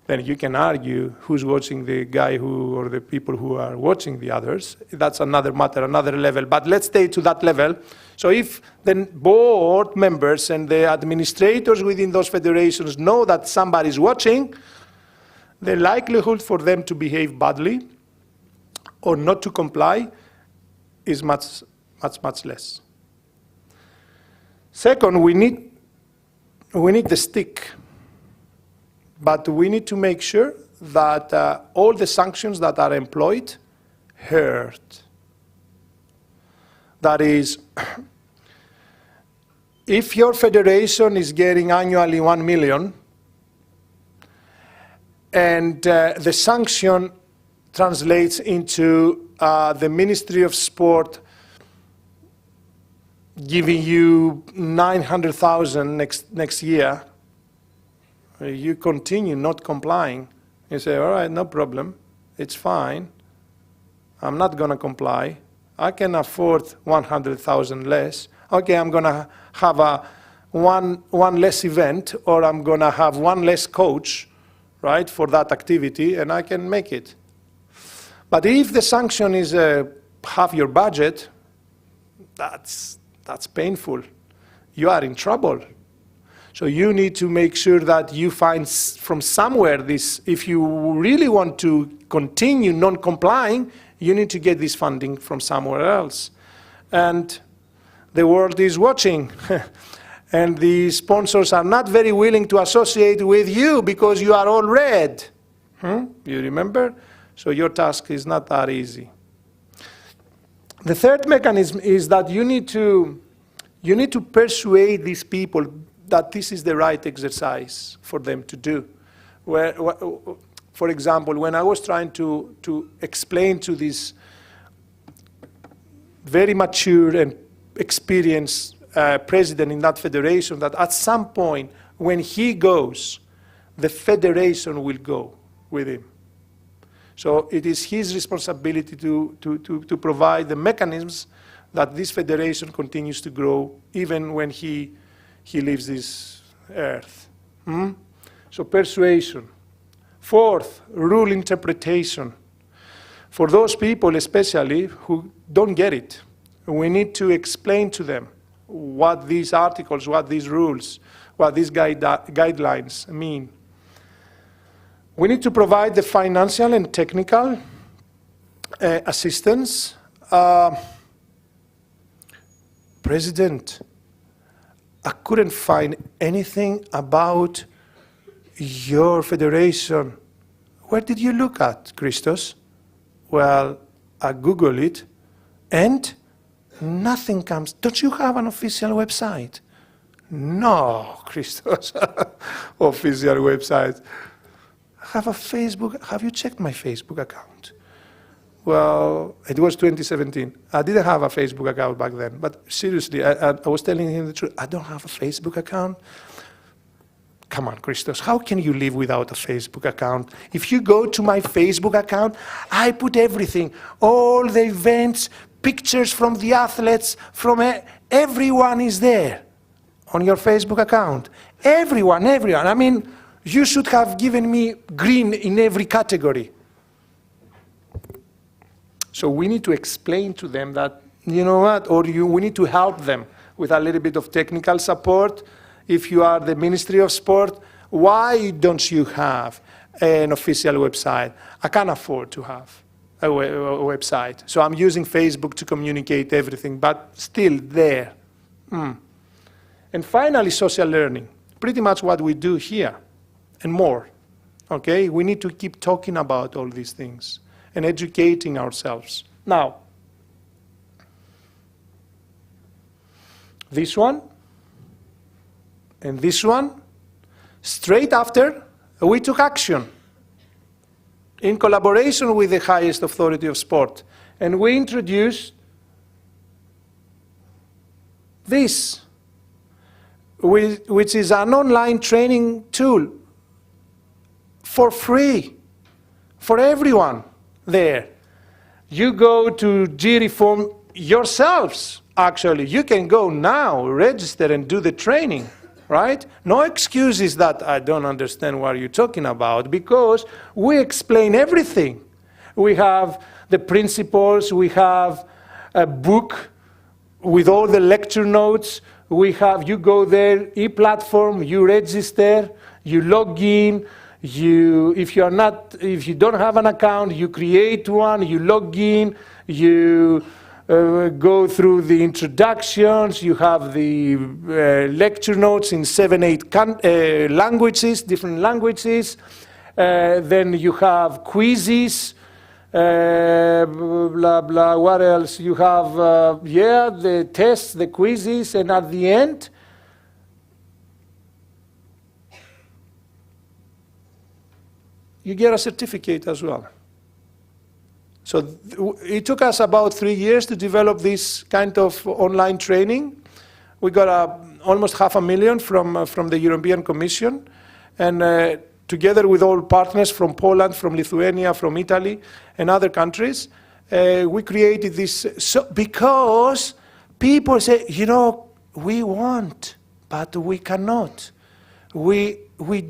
then you can argue who's watching the guy or the people who are watching the others. That's another matter, another level. But let's stay to that level. So if the board members and the administrators within those federations know that somebody's watching, the likelihood for them to behave badly or not to comply is much, much, much less. Second, we need the stick. But we need to make sure that all the sanctions that are employed hurt. That is, if your federation is getting annually 1 million, and the sanction translates into the Ministry of Sport giving you 900,000 next year, you continue not complying. You say, all right, no problem. It's fine. I'm not going to comply. I can afford 100,000 less. Okay, I'm going to have one less event, or I'm going to have one less coach, right, for that activity, and I can make it. But if the sanction is half your budget, that's painful. You are in trouble. So you need to make sure that you find from somewhere this, if you really want to continue non-complying, you need to get this funding from somewhere else. And the world is watching. And the sponsors are not very willing to associate with you because you are all red. You remember? So your task is not that easy. The third mechanism is that you need to persuade these people that this is the right exercise for them to do. For example, when I was trying to explain to this very mature and experienced president in that federation that at some point when he goes, the federation will go with him. So it is his responsibility to provide the mechanisms that this federation continues to grow even when he leaves this earth. So persuasion. Fourth, rule interpretation. For those people especially who don't get it, we need to explain to them what these articles, what these rules, what these guidelines mean. We need to provide the financial and technical assistance. President, I couldn't find anything about your federation. Where did you look at, Christos? Well, I Googled it, and nothing comes. Don't you have an official website? No, Christos, official website. I have a Facebook. Have you checked my Facebook account? Well, it was 2017. I didn't have a Facebook account back then. But seriously, I was telling him the truth. I don't have a Facebook account. Come on, Christos, how can you live without a Facebook account? If you go to my Facebook account, I put everything, all the events, pictures from the athletes, everyone is there on your Facebook account. Everyone. I mean, you should have given me green in every category. So we need to explain to them that, you know what, we need to help them with a little bit of technical support. If you are the Ministry of Sport, why don't you have an official website? I can't afford to have a website. So I'm using Facebook to communicate everything, but still there. And finally, social learning. Pretty much what we do here and more. Okay? We need to keep talking about all these things and educating ourselves. Now, this one and this one, straight after, we took action in collaboration with the highest authority of sport. And we introduced this, which is an online training tool for free for everyone there. You go to G-Reform yourselves, actually. You can go now, register and do the training, right? No excuses that I don't understand what you're talking about, because we explain everything. We have the principles, we have a book with all the lecture notes. We have, you go there, e-platform, you register, you log in, if you don't have an account, you create one, you log in, you go through the introductions, you have the lecture notes in 7-8 languages, different languages. Then you have quizzes, blah, blah, what else? You have, the tests, the quizzes, and at the end, you get a certificate as well. So it took us about 3 years to develop this kind of online training. We got almost $500,000 from the European Commission, and together with all partners from Poland, from Lithuania, from Italy, and other countries, we created this because people say, we want, but we cannot. We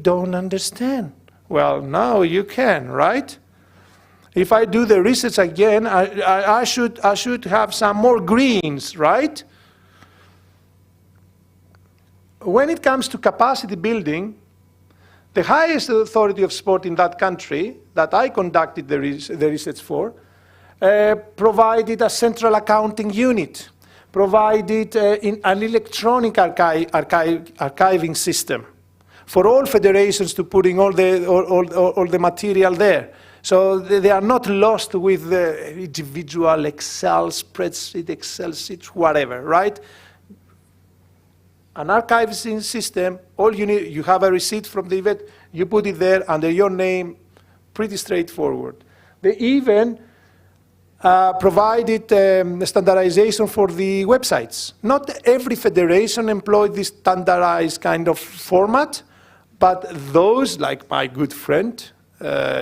don't understand. Well, now you can, right? If I do the research again, I should have some more greens, right? When it comes to capacity building, the highest authority of sport in that country that I conducted the research for provided a central accounting unit, provided an electronic archiving system for all federations to putting all the material there. So they are not lost with the individual Excel spreadsheet, Excel sheets, whatever, right? An archiving system, all you need, you have a receipt from the event, you put it there under your name, pretty straightforward. They even provided standardization for the websites. Not every federation employed this standardized kind of format, but those, like my good friend,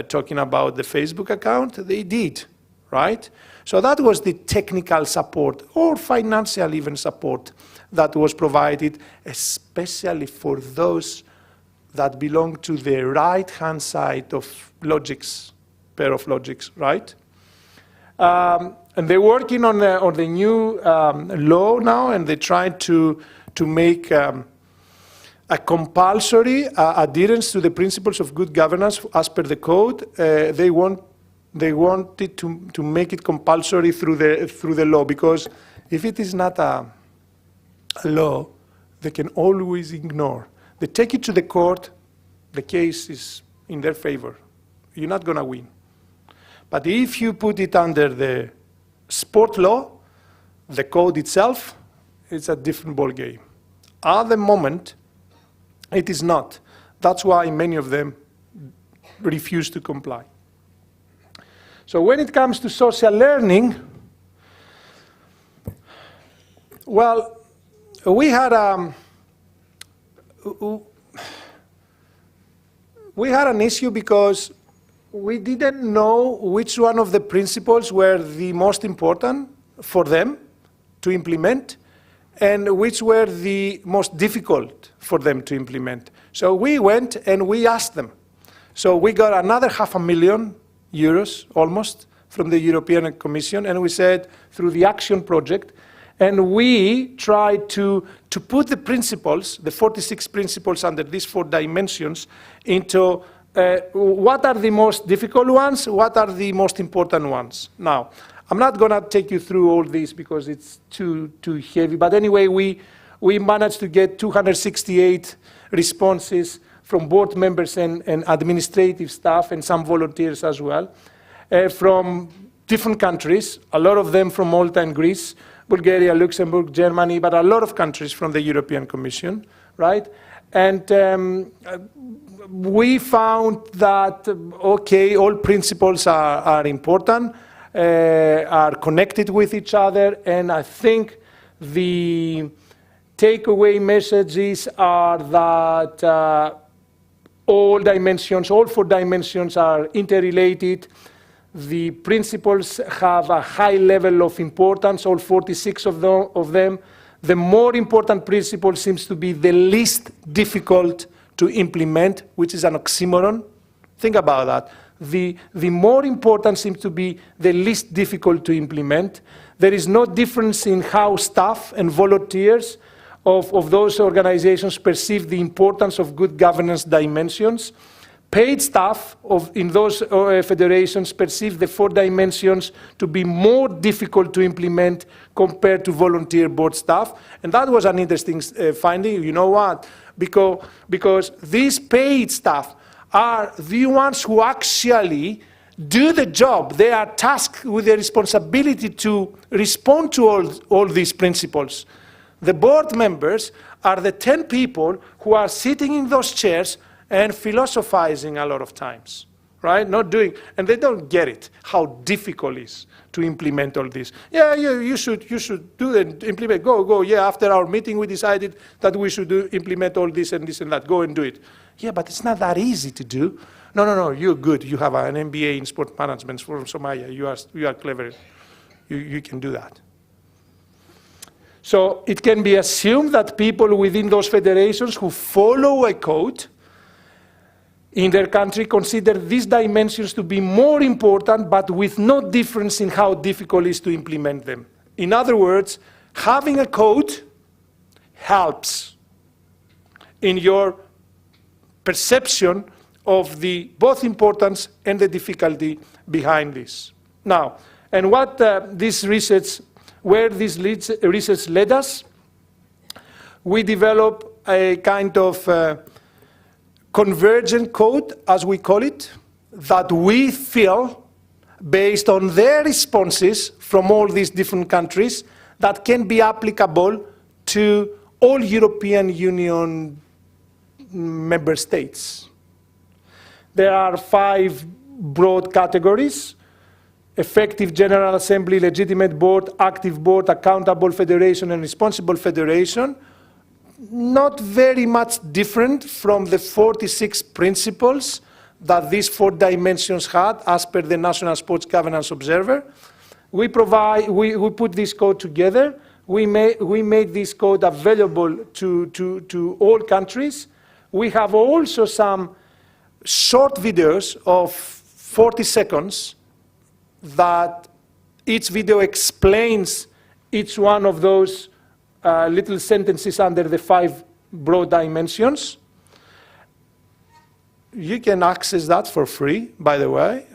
talking about the Facebook account, they did, right? So that was the technical support, or financial even support, that was provided, especially for those that belong to the right-hand side of logics, pair of logics, right? And they're working on the new law now, and they try to make a compulsory adherence to the principles of good governance as per the code. They wanted to make it compulsory through the law, because if it is not a law, they can always ignore. They take it to the court, the case is in their favor. You're not going to win. But if you put it under the sport law, the code itself, it's a different ball game. At the moment, it is not. That's why many of them refuse to comply. So when it comes to social learning, well, we had an issue because we didn't know which one of the principles were the most important for them to implement and which were the most difficult for them to implement. So we went and we asked them. So we got another €500,000, almost, from the European Commission, and we said, through the Action Project, and we tried to put the principles, the 46 principles under these 4 dimensions, into what are the most difficult ones, what are the most important ones. Now, I'm not going to take you through all these because it's too heavy, but anyway, we managed to get 268 responses from board members and administrative staff and some volunteers as well, from different countries, a lot of them from Malta and Greece, Bulgaria, Luxembourg, Germany, but a lot of countries from the European Commission, right? And we found that, okay, all principles are important, are connected with each other, and I think the takeaway messages are that all all 4 dimensions are interrelated. The principles have a high level of importance, all 46 of them. The more important principle seems to be the least difficult to implement, which is an oxymoron. Think about that. The more important seems to be the least difficult to implement. There is no difference in how staff and volunteers of those organizations perceive the importance of good governance dimensions. Paid staff in those federations perceive the 4 dimensions to be more difficult to implement compared to volunteer board staff. And that was an interesting finding. You know what? Because these paid staff are the ones who actually do the job. They are tasked with the responsibility to respond to all these principles. The board members are the 10 people who are sitting in those chairs and philosophizing a lot of times, right? Not doing, and they don't get it, how difficult it is to implement all this. Yeah, you should do and implement, go. Yeah, after our meeting we decided that we should implement all this and that, go and do it. Yeah, but it's not that easy to do. No, you're good. You have an MBA in sport management from Somaiya. You are clever. You can do that. So it can be assumed that people within those federations who follow a code in their country consider these dimensions to be more important, but with no difference in how difficult it is to implement them. In other words, having a code helps in your perception of the both importance and the difficulty behind this. Now, and what where this research led us, we developed a kind of convergent code, as we call it, that we feel, based on their responses from all these different countries, that can be applicable to all European Union member states. There are 5 broad categories: effective General Assembly, legitimate board, active board, accountable federation, and responsible federation. Not very much different from the 46 principles that these 4 dimensions had as per the National Sports Governance Observer. We put this code together. We made this code available to all countries. We have also some short videos of 40 seconds that each video explains each one of those little sentences under the 5 broad dimensions. You can access that for free, by the way.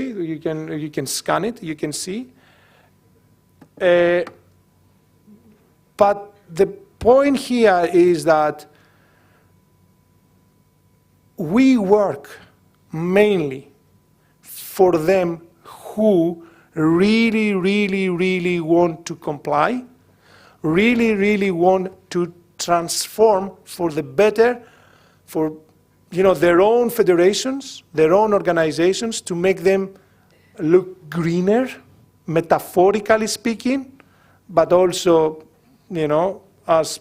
You can scan it, you can see. But the point here is that we work mainly for them who really want to comply, really want to transform for the better, for their own federations, their own organizations, to make them look greener, metaphorically speaking, but also, as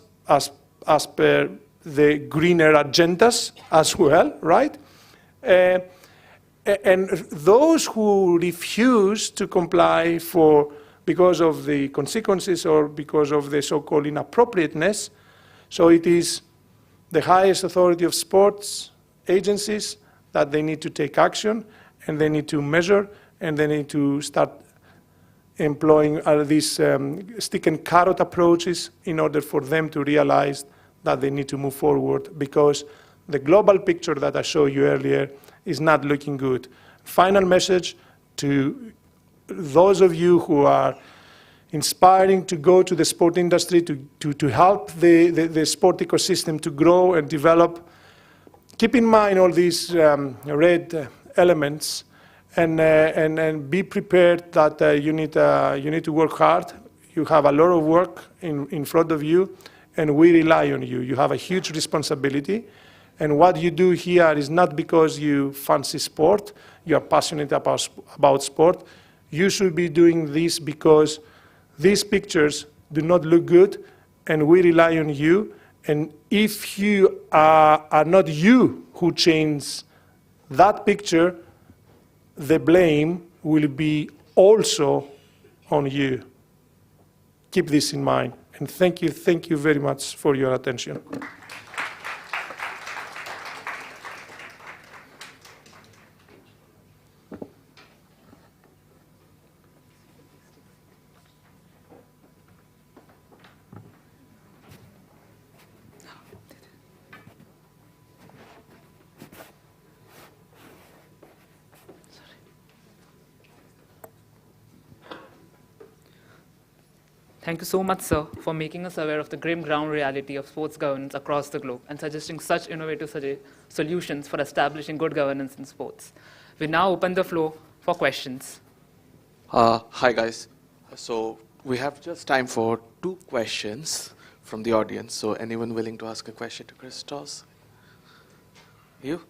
per the greener agendas as well, right? And those who refuse to comply because of the consequences or because of the so-called inappropriateness, so it is the highest authority of sports agencies that they need to take action, and they need to measure, and they need to start employing these stick and carrot approaches in order for them to realize that they need to move forward, because the global picture that I showed you earlier is not looking good. Final message to those of you who are inspiring to go to the sport industry, to help the sport ecosystem to grow and develop. Keep in mind all these red elements, and be prepared that you need to work hard. You have a lot of work in front of you, and we rely on you. You have a huge responsibility. And what you do here is not because you fancy sport, you are passionate about sport. You should be doing this because these pictures do not look good, and we rely on you. And if you are not you who change that picture, the blame will be also on you. Keep this in mind. And thank you very much for your attention. Thank you so much, sir, for making us aware of the grim ground reality of sports governance across the globe and suggesting such innovative solutions for establishing good governance in sports. We now open the floor for questions. Hi, guys. So we have just time for 2 questions from the audience. So anyone willing to ask a question to Christos? You?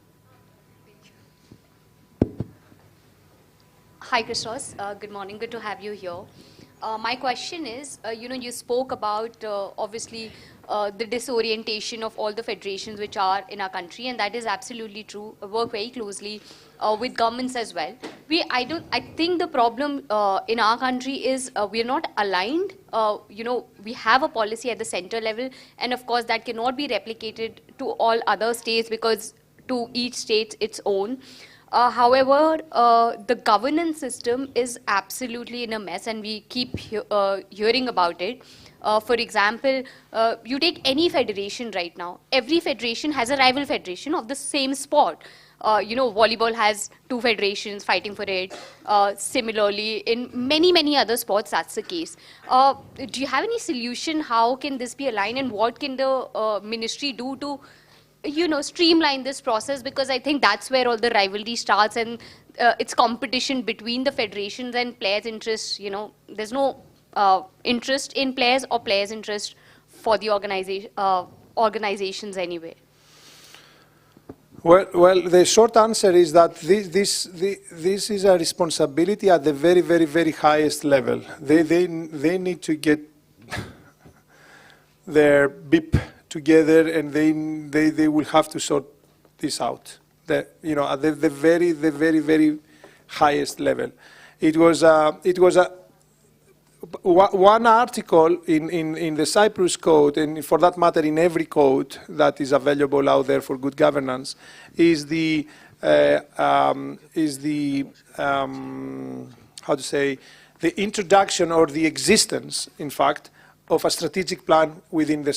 Hi, Christos. Good morning. Good to have you here. My question is, you spoke about, obviously, the disorientation of all the federations which are in our country, and that is absolutely true. I work very closely with governments as well. I think the problem in our country is we are not aligned. We have a policy at the center level, and of course that cannot be replicated to all other states because to each state its own. However, the governance system is absolutely in a mess, and we keep hearing about it. For example, you take any federation right now. Every federation has a rival federation of the same sport. Volleyball has 2 federations fighting for it. Similarly, in many other sports, that's the case. Do you have any solution? How can this be aligned, and what can the ministry do to streamline this process? Because I think that's where all the rivalry starts, and it's competition between the federations and players' interests. There's no interest in players or players' interest for the organizations anyway. Well, the short answer is that this is a responsibility at the very highest level. They need to get their BIP together, and they will have to sort this out. At the very highest level. It was one article in the Cyprus Code, and for that matter in every code that is available out there for good governance, is the introduction or the existence, in fact, of a strategic plan within the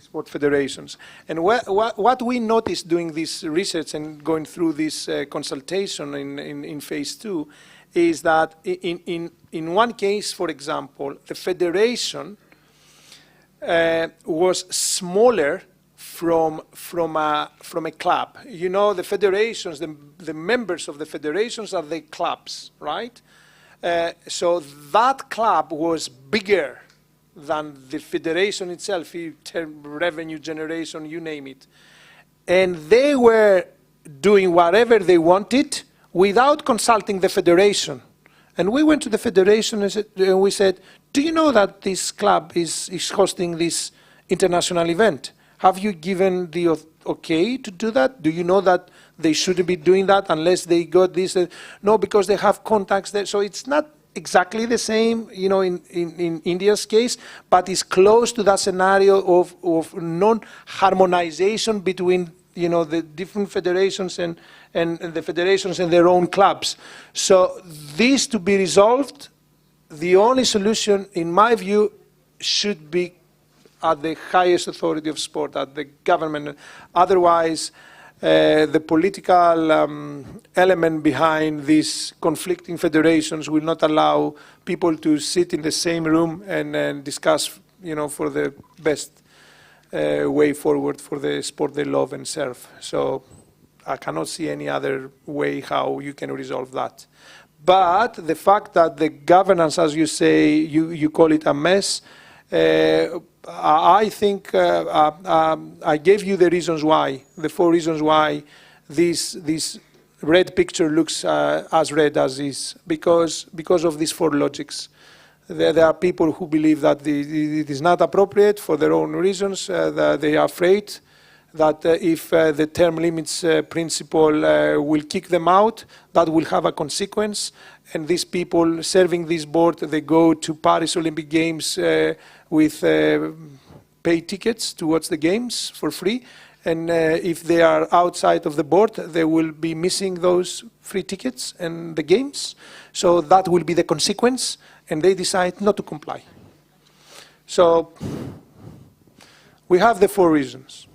sport federations. And what we noticed doing this research and going through this consultation in phase 2 is that in one case, for example, the federation was smaller from a club. The federations, the members of the federations are the clubs, right? So that club was bigger than the federation itself, revenue generation, you name it. And they were doing whatever they wanted without consulting the federation. And we went to the federation and we said, do you know that this club is hosting this international event? Have you given the okay to do that? Do you know that they shouldn't be doing that unless they got this? No, because they have contacts there. So it's not exactly the same, in India's case, but it's close to that scenario of non-harmonization between, the different federations and the federations and their own clubs. So this to be resolved, the only solution, in my view, should be at the highest authority of sport, at the government. Otherwise, the political element behind these conflicting federations will not allow people to sit in the same room and discuss, for the best way forward for the sport they love and serve. So I cannot see any other way how you can resolve that. But the fact that the governance, as you say, you call it a mess, I think I gave you the reasons why, the 4 reasons why this red picture looks as red as is, because of these 4 logics. There are people who believe that it is not appropriate for their own reasons. That they are afraid that if the term limits principle will kick them out, that will have a consequence. And these people serving this board, they go to Paris Olympic Games with paid tickets to watch the games for free. And if they are outside of the board, they will be missing those free tickets and the games. So that will be the consequence, and they decide not to comply. So we have the 4 reasons.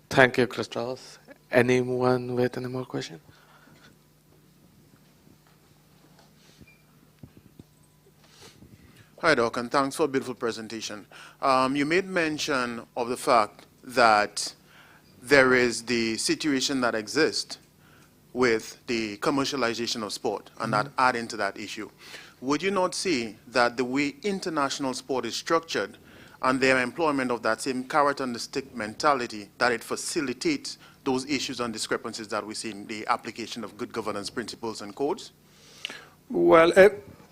Thank you, Christos. Anyone with any more questions? Hi, Doc, and thanks for a beautiful presentation. You made mention of the fact that there is the situation that exists with the commercialization of sport, and that add into that issue. Would you not see that the way international sport is structured and their employment of that same carrot and the stick mentality, that it facilitates those issues and discrepancies that we see in the application of good governance principles and codes? Well,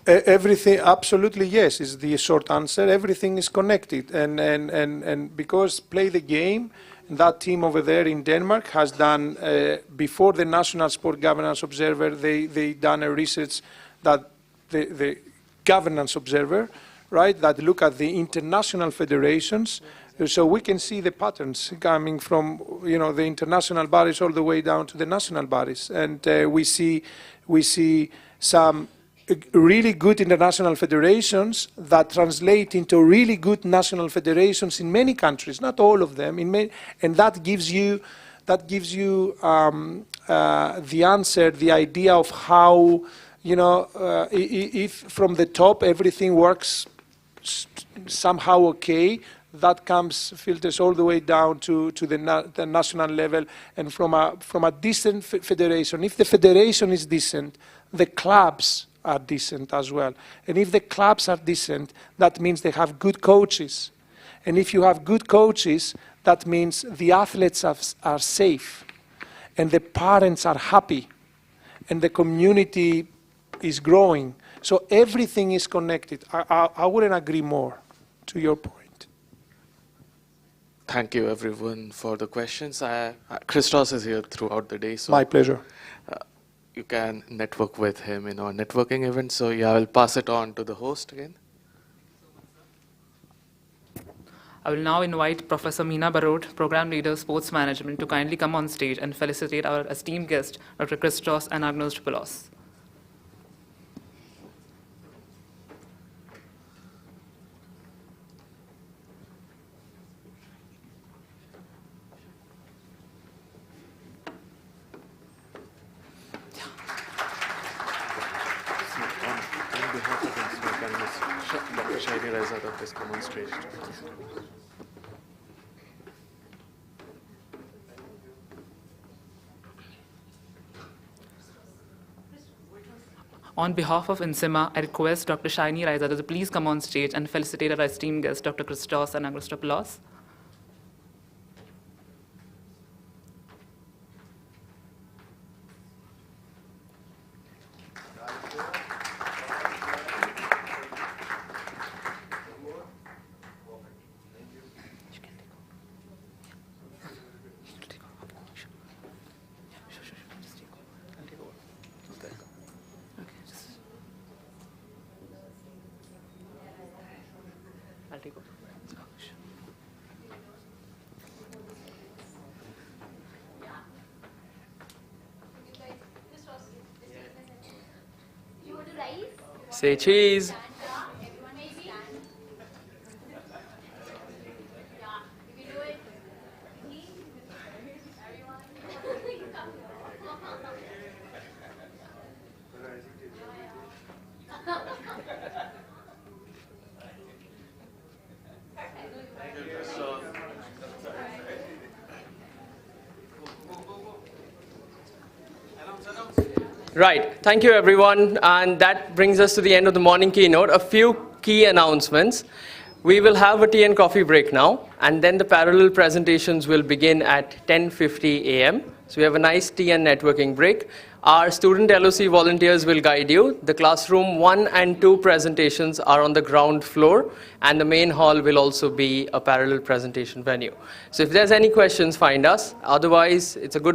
everything, absolutely yes, is the short answer. Everything is connected. And because Play the Game, that team over there in Denmark has done, before the National Sport Governance Observer, they done a research that the Governance Observer, right, that look at the international federations. So we can see the patterns coming from, the international bodies all the way down to the national bodies. And we see some really good international federations that translate into really good national federations in many countries, not all of them, and that gives you the answer, the idea of how, if from the top everything works somehow okay, that filters all the way down to the national level, and from a decent federation. If the federation is decent, the clubs are decent as well. And if the clubs are decent, that means they have good coaches. And if you have good coaches, that means the athletes are safe, and the parents are happy, and the community is growing. So everything is connected. I wouldn't agree more to your point. Thank you, everyone, for the questions. Christos is here throughout the day. So My pleasure. you can network with him in our networking event. So yeah, I will pass it on to the host again. I will now invite Professor Meena Barot, Program Leader, Sports Management, to kindly come on stage and felicitate our esteemed guest, Dr. Christos Anagnostopoulos. On behalf of INSMA, can Dr. Vijayaraghavan please come on stage? On behalf of INSMA, I request Dr. Shaini Raizada to please come on stage and felicitate our esteemed guest, Dr. Christos Anagnostopoulos. I'll take over. Say cheese. Right, thank you everyone, and that brings us to the end of the morning keynote. A few key announcements. We will have a tea and coffee break now, and then the parallel presentations will begin at 10:50 a.m. So we have a nice tea and networking break. Our student LOC volunteers will guide you. The classroom 1 and 2 presentations are on the ground floor, and the main hall will also be a parallel presentation venue. So if there's any questions, find us. Otherwise, it's a good